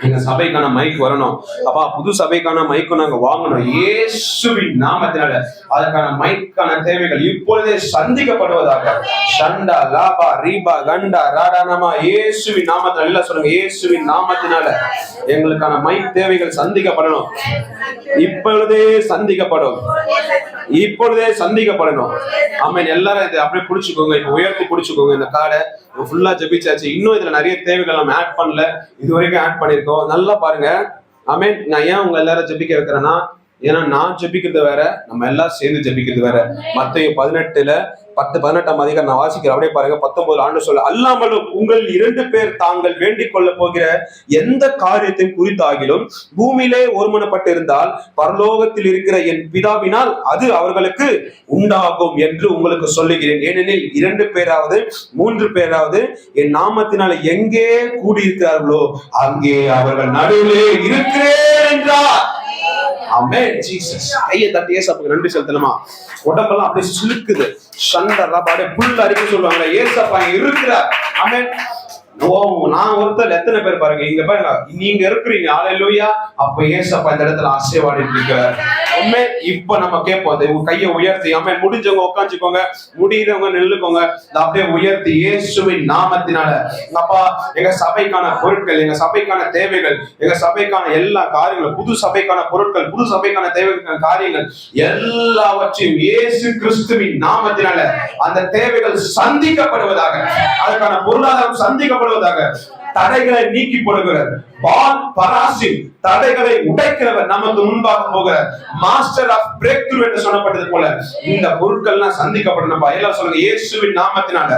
எங்க சபைக்கான மைக் வரணும் அப்பா. புது சபைக்கான மைக்கும் நாங்க வாங்கணும் இயேசுவின் நாமத்தினால. அதற்கான மைக்கான தேவைகள் இப்பொழுதே சந்திக்கப்படுவதாக. சண்டா லாபா ரீபா கண்டா ராடானமா இயேசுவின் நாமத்தினால. எல்லாம் சொல்லுங்க, இயேசுவின் நாமத்தினால எங்களுக்கான மைக் தேவைகள் சந்திக்கப்படணும். இப்பொழுதே சந்திக்கப்படும், இப்பொழுதே சந்திக்கப்படணும். ஆமென். எல்லாரும் இதை அப்படியே புடிச்சுக்கோங்க, இப்ப உயர்த்தி புடிச்சுக்கோங்க. இந்த கார்டை ஃபுல்லா ஜெபிச்சாச்சு. இன்னும் இதுல நிறைய தேவைகள் நம்ம ஆட் பண்ணல, இது வரைக்கும் ஆட் பண்ணிருக்கோம். நல்லா பாருங்க. ஆமென். நான் ஏன் உங்க எல்லாரும் ஜெபிக்க வைக்கிறேன்னா, ஏன்னா நான் ஜெபிக்கிறது வேற, நம்ம எல்லாம் சேர்ந்து ஜெபிக்கிறது வேற. மத்தேயு 18:18 அதிகாரம் நான் வாசிக்கிறேன். அப்படியே பாருங்க. 19 ஆண்டு சொல்ல, அல்லாமலும் உங்கள் 2 பேர் தாங்கள் வேண்டிக் கொள்ள போகிற எந்த காரியத்தின் குறித்தாகிலும் பூமியிலே ஒருமனப்பட்டு இருந்தால் பரலோகத்தில் இருக்கிற என் பிதாவினால் அது அவர்களுக்கு உண்டாகும் என்று உங்களுக்கு சொல்லுகிறேன். ஏனெனில் 2 பேராவது 3 பேராவது என் நாமத்தினால எங்கே கூடியிருக்கிறார்களோ அங்கே அவர்கள் நடுவிலே இருக்கிறேன் என்றார். ஆமென் ஜீசஸ். கையை தட்டி ஏசப்பாக்கு நன்றி செலுத்தலாமா? உடம்பெல்லாம் அப்படியே சிலுக்குது. சண்டை ரபாடே புல் அரிக்க சொல்லுவாங்க. ஏசப்பா இருக்கிறார். ஆமென். ஓ, நான் ஒருத்தர் எத்தனை பேர் பாருங்க, இங்க பாருங்க, நீங்க இருக்கிறீங்க. ஹல்லேலூயா. அப்ப ஏசப்பா இந்த இடத்துல ஆசீர்வாதிட்டு இருக்கார். இப்ப நம்ம கேட்போம், உங்க கையை உயர்த்தி, அம்மே முடிஞ்சவங்க உட்காந்துக்கோங்க, முடியறவங்க நில்லுக்கோங்க. அப்படியே உயர்த்தி இயேசுவின் நாமத்தினால அப்பா, எங்க சபைக்கான பொருட்கள், எங்க சபைக்கான தேவைகள், எங்க சபைக்கான எல்லா காரியங்களும், புது சபைக்கான பொருட்கள், புது சபைக்கான தேவைக்கான காரியங்கள் எல்லாவற்றையும் இயேசு கிறிஸ்துவின் நாமத்தினால அந்த தேவைகள் சந்திக்கப்படுவதாக, அதுக்கான பொருளாதாரம் சந்திக்கப்படுவதாக. தடைகளை நீக்கி போடுகிறார். பால் பராசிம் தடைகளை உடைக்கிறவர் நமக்கு முன்பாக போகிறார். மாஸ்டர் ஆஃப் பிரேக் த்ரூ என்று சொல்லப்பட்டது போல இந்த பொருட்கள்லாம் சந்திக்கப்படணும். எல்லாம் சொல்லுங்க, இயேசுவின் நாமத்தினால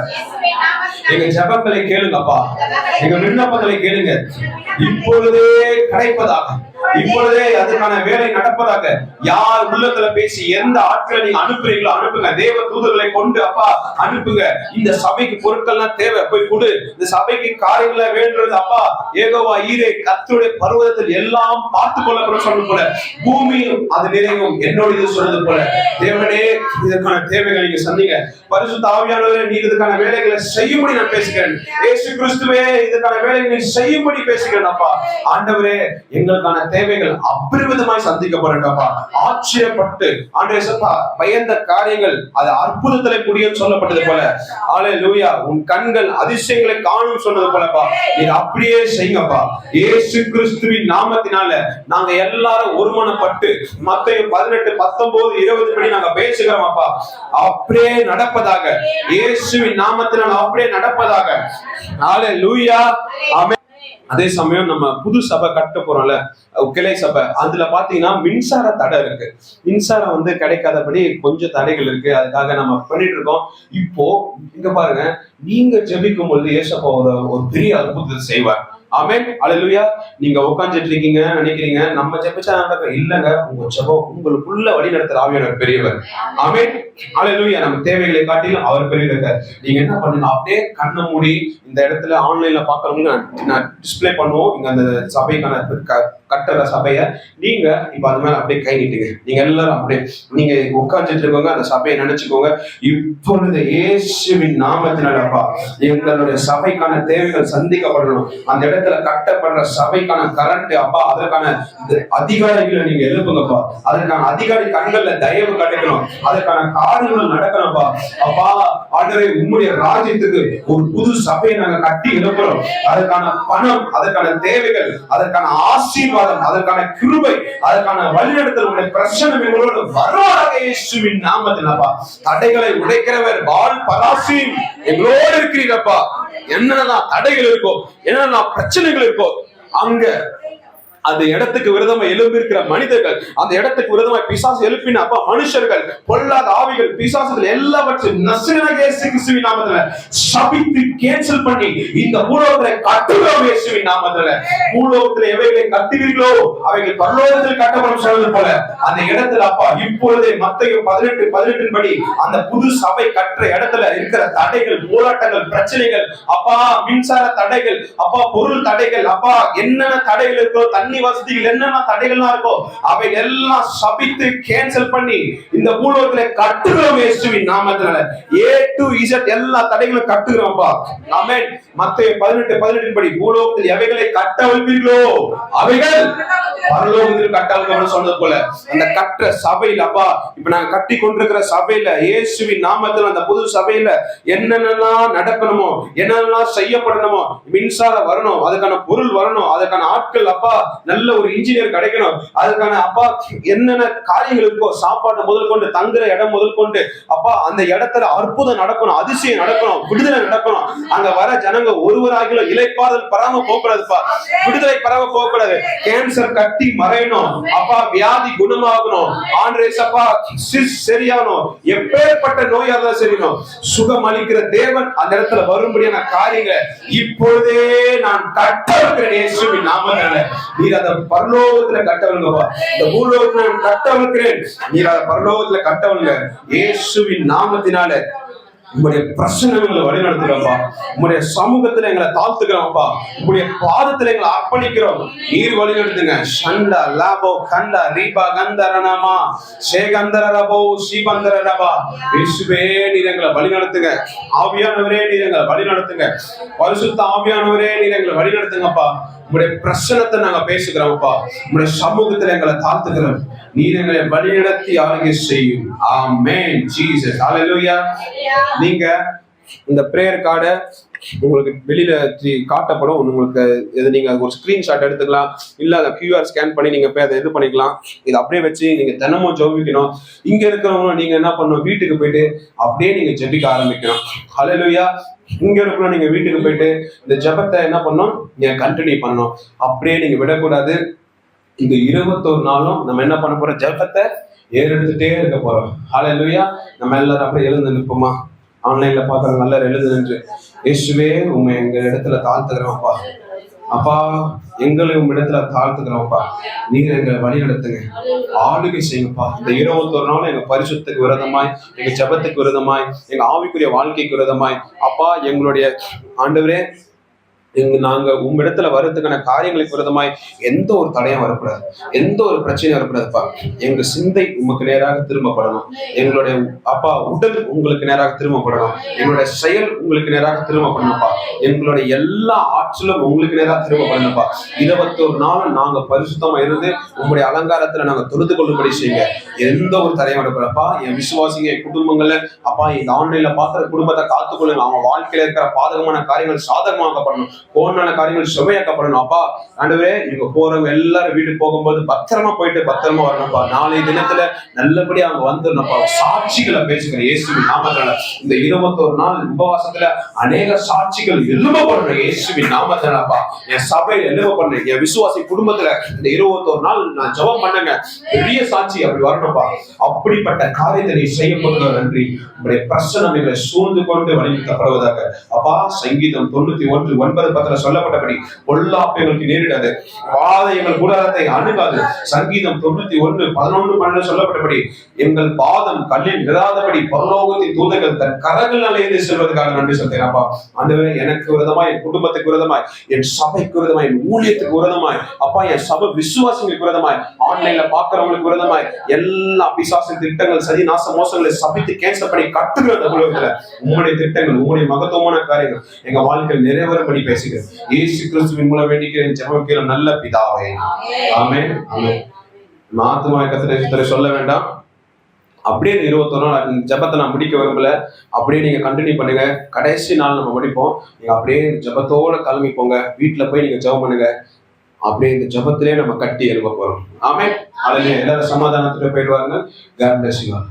எங்க ஜெபங்களை கேளுங்கப்பா, எங்க விண்ணப்பங்களை கேளுங்க, இப்பொழுதே கிடைப்பதாக, இப்பொழுதே அதுக்கான வேலை நடப்பதாக. யார் உள்ளத்துல பேசி எந்த ஆட்களை நீங்க அனுப்புறீங்களோ அனுப்புங்க. தேவ தூதர்களை கொண்டு அப்பா அனுப்புங்க. இந்த சபைக்கு பொருட்கள்லாம் தேவை, போய் கொடு. இந்த சபைக்கு காரியங்களை வேண்டுறது அப்பா, யெகோவா ஈரே கர்த்தருடைய பர்வதத்தில் எல்லாம் பார்த்து கொள்ளப்படும் சொன்னது போல பூமியும் அது நிறைவும் என்னோட இது சொன்னது போல தேவனே இதற்கான தேவைகளை நீங்க சந்திங்க. பரிசுத்த ஆவியானவரே, நீ இதுக்கான வேலைகளை செய்யும்படி நான் பேசுகிறேன். இயேசு கிறிஸ்துவே, இதுக்கான வேலைகளை செய்யும்படி பேசுகிறேன் அப்பா. ஆண்டவரே, எங்களுக்கான தேவைகள் அபரிவிதமாய் சந்திக்கப்படட்டப்பா. ஆச்சரியப்பட்டு ஆண்டவரே பயந்த காரியங்கள் அது அற்புதத்திலே முடியும் சொல்லப்பட்டது போல, ஹல்லேலூயா, உன் கண்கள் அதிசயங்களை காணும் சொன்னது போலப்பா, நீ அப்படியே செய்யுங்கப்பா. இயேசு கிறிஸ்துவின் நாமத்தினால நாங்க எல்லாரும் ஒருமனப்பட்டு மத்தேயு 18, 19, 20 படி நாங்க பேசுகிறோம் அப்பா. அப்படியே நடப்பதாக, இயேசுவின் நாமத்தினால அப்படியே நடப்பதாக. ஹல்லேலூயா, ஆமென். அதே சமயம் நம்ம புது சபை கட்ட போறோம்ல, கிளை சபை, அதுல பாத்தீங்கன்னா மின்சார தடை இருக்கு. மின்சாரம் கிடைக்காதபடி கொஞ்சம் தடைகள் இருக்கு. அதுக்காக நம்ம பண்ணிட்டு இருக்கோம். இப்போ இங்க பாருங்க, நீங்க ஜெபிக்கும் பொழுது ஏசப்பா ஒரு பெரிய அற்புதத்தை செய்வார். ஆமென், ஹல்லேலூயா. நீங்க உட்கார்ந்துட்டு இருக்கீங்க நினைக்கிறீங்க நம்ம ஜெபிச்சா நடக்க, இல்லங்க, உங்க ஜெபம் உங்களுக்குள்ள வழி நடத்துற ஆவியானவர் பெரியவர். ஆமென், ஹல்லேலூயா. நம்ம தேவைகளை காட்டிலும் அவர் பெரியவர். நீங்க என்ன பண்ணுங்க, அப்படியே கண்ணை மூடி, இந்த இடத்துல ஆன்லைன்ல பாக்குறவங்க நான் டிஸ்பிளே பண்ணுவோம், இங்க அந்த சபைக்கான கட்டற சபைய நீங்க இப்ப அது மேல அப்படியே கை நீட்டுங்க. நீங்க எல்லாரும் அப்படியே நீங்க உட்கார்ந்துட்டு இருக்கவங்க அந்த சபையை நினைச்சுக்கோங்க. இப்பொழுது இயேசுவின் நாமத்தினாலப்பா எங்களுடைய சபைக்கான தேவைகள் சந்திக்கப்படணும். அந்த இடத்துல கட்டப்படுற சபைக்கான கரண்ட் அப்பா, அதற்கான அதிகாரிகளை நீங்க எழுப்புங்கப்பா. அதற்கான அதிகாரி கண்கள்ல தயவு கிடைக்கணும். அதற்கான காரியங்கள் நடக்கணும்ப்பா. அப்பா ஆண்டவரே, உம்முடைய ராஜ்யத்துக்கு ஒரு புது சபையை நாங்க கட்டி எழுப்புறோம். அதற்கான பணம், அதற்கான தேவைகள், அதற்கான ஆசீர்வாதம், அதற்கான கிருபை, அதற்கான வழிநடத்தல் உடைய பிரச்சனை எங்களோடு வருவாராக இயேசுவின் நாமத்தினாலப்பா. தடைகளை உடைக்கிறவர் பால் பராசீம் எங்களோடு இருக்கிறீரப்பா. என்னென்னலாம் தடைகள் இருக்கோ, என்னென்னலாம் பிரச்சனைகள் இருக்கோ, அங்க அந்த இடத்துக்கு விரோதமா எழும்பியிருக்கிற மனிதர்கள், அந்த இடத்துக்கு விரோதமா பிசாசு எழுப்பின அப்ப மனுஷர்கள், பொல்லாத ஆவிகள், பிசாசுகள் எல்லாவற்றையும் நசரேயனாகிய இயேசு கிறிஸ்துவின் நாமத்துல சபித்து கேன்சல் பண்ணி இந்த பூலோகத்துல கட்டுகிறோம் இயேசுவின் நாமத்துல. பூலோகத்துல எவைகளை கட்டுகிறீர்களோ அவைகள் பரலோகத்தில் கட்டப்படும் சொன்னது போல அந்த இடத்துல அப்பா இப்பொழுதே மத்தேயு 18:18 படி அந்த புது சபை கட்டுற இடத்துல இருக்கிற தடைகள், போராட்டங்கள், பிரச்சனைகள் அப்பா, மின்சார தடைகள் அப்பா, பொருள் தடைகள் அப்பா, என்னென்ன தடைகள் இருக்கோ, தண்ணி வசதிகள் என்னென்ன தடைகள்லாம் இருக்கோ அவை எல்லாம் சபித்து கேன்சல் பண்ணி இந்த பூலோகத்திலே கட்டுகிறோம் இயேசுவின் நாமத்தினால. A to Z எல்லா தடைகளும் கட்டுகிறோம்ப்பா. ஆமென். மத்தேயு 18:18 படி பூலோகத்தில் எவைகளை கட்டவிழ்ப்பீர்களோ அவைகள் பரலோகத்தில் கட்டவிழ்க்கப்படும் சொன்னது போல அந்த கற்ற சபையில அப்பா, இப்ப நாங்க கட்டி கொண்டிருக்கிற சபையில இயேசுவின் நாமத்தில் அந்த புது சபையில என்னென்னலாம் நடக்கணுமோ, என்னென்னலாம் செய்யப்படணுமோ, மின்சாரம் வரணும், அதுக்கான பொருள் வரணும், அதுக்கான ஆட்கள் அப்பா, நல்ல ஒரு இன்ஜினியர் கிடைக்கணும், அதுக்கான அப்பா என்னென்ன காரியங்கள் இருக்கோ, சாப்பாடு முதல் கொண்டு, தங்குற இடம் முதல் கொண்டு அப்பா, அந்த இடத்துல அற்புதம் நடக்கணும், அதிசயம் நடக்கணும், விடுதலை நடக்கணும். அங்க வர ஜனங்க ஒருவராகிலும் இளைப்பாறுதல் பராம போகக்கூடாதுப்பா, விடுதலை பராம போகக்கூடாது. கேன்சர் கட்டி மறையணும் அப்பா, வியாதி குணமாகணும், ஆண்டவரேசப்பா சரியாகணும், எப்பேற்பட்ட நோயா தான் சரியும் சுகம் அளிக்கிற தேவன் அந்த இடத்துல வரும்படியான காரியங்களை இப்பொழுதே நான் கட்டவிழ்க்கிறேன் இயேசுவின் நாமத்தினால. நீர் அதை பரலோகத்துல கட்டவங்கப்பா, இந்த பூலோகத்துல நான் கட்டவிழ்க்கிறேன், நீர் அதை பரலோகத்துல கட்டவங்க இயேசுவின் நாமத்தினால. உங்களுடைய பிரச்சனைகளை வழிநடத்துகிறோம்ப்பா. உங்களுடைய சமூகத்துல எங்களை தாழ்த்துக்கிறோம்ப்பா. உங்களுடைய பாதத்துல எங்களை அர்ப்பணிக்கிறோம். நீர் வழிநடத்துங்க. சண்டா லாபோ கண்டா ரீபா கந்தரனமா சேகந்தரபோ சீபந்தரபா. இயேசுவே நீர் எங்களை வழிநடத்துங்க. ஆவியானவரே நீர் எங்களை வழிநடத்துங்க. பரிசுத்த ஆவியானவரே நீர் எங்களை வழிநடத்துங்கப்பா. உங்களுடைய பிரச்சனத்தை நாங்க பேசுகிறோம்ப்பா. உங்களுடைய சமூகத்துல எங்களை தாழ்த்துக்கிறோம். நீர் எங்களை வழிநடத்தி ஆளுகை செய்யும். Amen Jesus. ஹல்லேலூயா. நீங்க இந்த பிரேயர் கார்டை உங்களுக்கு வெளியில காட்டப்படும். உங்களுக்கு இது நீங்க ஒரு ஸ்கிரீன்ஷாட் எடுத்துக்கலாம், இல்ல அதை QR ஸ்கேன் பண்ணி நீங்க போய் அதை இது பண்ணிக்கலாம். இதை அப்படியே வச்சு நீங்க தினமும் ஜெபிக்கணும். இங்க இருக்கிறவங்க நீங்க என்ன பண்ணணும், வீட்டுக்கு போயிட்டு அப்படியே நீங்க ஜெபிக்க ஆரம்பிக்கணும். ஹல்லேலூயா. இங்க இருக்கணும், நீங்க வீட்டுக்கு போயிட்டு இந்த ஜெபத்தை என்ன பண்ணணும், நீங்க கண்டினியூ பண்ணணும். அப்படியே நீங்க விடக்கூடாது. இந்த 21 நாளும் நம்ம என்ன பண்ண போறோம், ஜெபத்தை ஏறெடுத்துட்டே இருக்க போறோம். ஹல்லேலூயா. நம்ம எல்லாரும் அப்படியே எழுந்து நிற்போமா? ஆன்லைன்ல பாக்குறவங்க எல்லாரும் எழுந்து நின்று, இயேசுவே உண்மை எங்க இடத்துல தாழ்த்துக்கிறோம்ப்பா. அப்பா எங்களை உங்க இடத்துல தாழ்த்துக்கிறோம்ப்பா. நீங்க எங்களை வழி நடத்துங்க, ஆளுகை செய்யுங்கப்பா. இந்த 21 நாளும் எங்க பரிசுத்துக்கு விரோதமாய், எங்க ஜெபத்துக்கு விரோதமாய், எங்க ஆவிக்குரிய வாழ்க்கைக்கு விரோதமாய் அப்பா எங்களுடைய ஆண்டவரே நாங்க உங்களிடத்துல வர்றதுக்கான காரியங்களுக்கு விரோதமாய் எந்த ஒரு தடையும் வரக்கூடாது, எந்த ஒரு பிரச்சனையும் வரக்கூடாதுப்பா. எங்க சிந்தை உமக்கு நேராக திரும்பப்படணும். எங்களுடைய அப்பா உடல் உங்களுக்கு நேராக திரும்பப்படணும். எங்களுடைய செயல் உங்களுக்கு நேராக திரும்பப்படணும்ப்பா. எங்களுடைய எல்லா ஆற்றலும் உங்களுக்கு நேராக திரும்பப்படணும்ப்பா. 21 நாளும் நாங்க பரிசுத்தமா இருந்து உங்களுடைய அலங்காரத்துல நாங்க தொழுது கொள்ளும்படி செய்யுங்க. எந்த ஒரு தடையும் வரக்கூடாதுப்பா. என் விசுவாசிங்க, என் குடும்பங்கள்ல அப்பா இந்த ஆன்லைன்ல பாக்குற குடும்பத்தை காத்துக்கொள்ளுங்க. அவங்க வாழ்க்கையில இருக்கிற பாதகமான காரியங்கள் சாதகமாக்கப்படணும், போனான காரியங்கள் சுவையாக்கப்படணும். அப்பா ஆண்டவரே இவங்க போறவங்க எல்லாரும் வீட்டுக்கு போகும்போது பத்திரமா போயிட்டு பத்திரமா வரணும்ப்பா. நாளைய தினத்துல நல்லபடியா அவங்க வந்துடணும்ப்பா. சாட்சிகளை பேசுகிறேன் இயேசுவின் நாமத்தால. இந்த 21 நாள் உபவாசத்துல அநேக சாட்சிகள் எழுப்பப்படணும் இயேசுவின் நாமத்தாலப்பா. என் சபையில எழுப்பப்படணும். என் விசுவாசி குடும்பத்துல இந்த 21 நாள் நான் ஜெபம் பண்ணுங்க, பெரிய சாட்சி அப்படி வரணும்ப்பா. அப்படிப்பட்ட காரியத்தை நீ செய்யப்படுகிற நன்றி. உங்களுடைய பிரசனம் எங்களை சூழ்ந்து கொண்டு வழிநடத்தப்படுவதாக. அப்பா சங்கீதம் 91:9 சொல்லப்பட்டபடி பொல்லாப்பு எங்களுக்கு நேரிடாது, வாதை எங்கள் கூடாரத்தை அணுகாது. சங்கீதம் 91:11 சொல்லப்பட்டபடி எங்கள் பாதம் கல்லில் விடாதபடி பரலோகத்தின் தூதர்கள் தன் கரங்கள் எழுதி செல்வதற்காக நன்றி சொல்றேன். அப்பா ஆண்டவரே எனக்கு விரோதமாய், என் குடும்பத்துக்கு விரோதமாய், என் சபைக்கு விரோதமாய், என் ஊழியத்துக்கு விரோதமாய், அப்பா என் சபை விசுவாசிகளுக்கு விரோதமாய், ஆன்லைன்ல பாக்குறவங்களுக்கு விரோதமாய் எல்லா பிசாசின் திட்டங்கள், சதி நாச மோசங்களை சபித்து கேன்சல் பண்ணி கட்டுகிற உலகத்துல உங்களுடைய திட்டங்கள், உங்களுடைய மகத்துவமான காரியங்கள் எங்க வாழ்க்கையில் நிறைவேறும்படி பேசுகிறேன். இயேசு கிறிஸ்துவின் மூலம் வேண்டிக்கிறேன் ஜெபம் கேளும் நல்ல பிதாவே. ஆமென். ஆத்துமாவை கர்த்தரை சொல்ல வேண்டாம். அப்படியே 21 நாள் ஜெபத்தை நான் முடிக்க விரும்பல. அப்படியே நீங்க கண்டினியூ பண்ணுங்க. கடைசி நாள் நம்ம முடிப்போம். நீங்க அப்படியே ஜெபத்தோட கிளம்பி போங்க. வீட்டுல போய் நீங்க ஜெபம் பண்ணுங்க. அப்படியே இந்த ஜெபத்திலே நம்ம கட்டி எழுப்ப போறோம். ஆமென். அதுல எல்லாரும் சமாதானத்துல போயிட்டு வாங்க. God bless you all.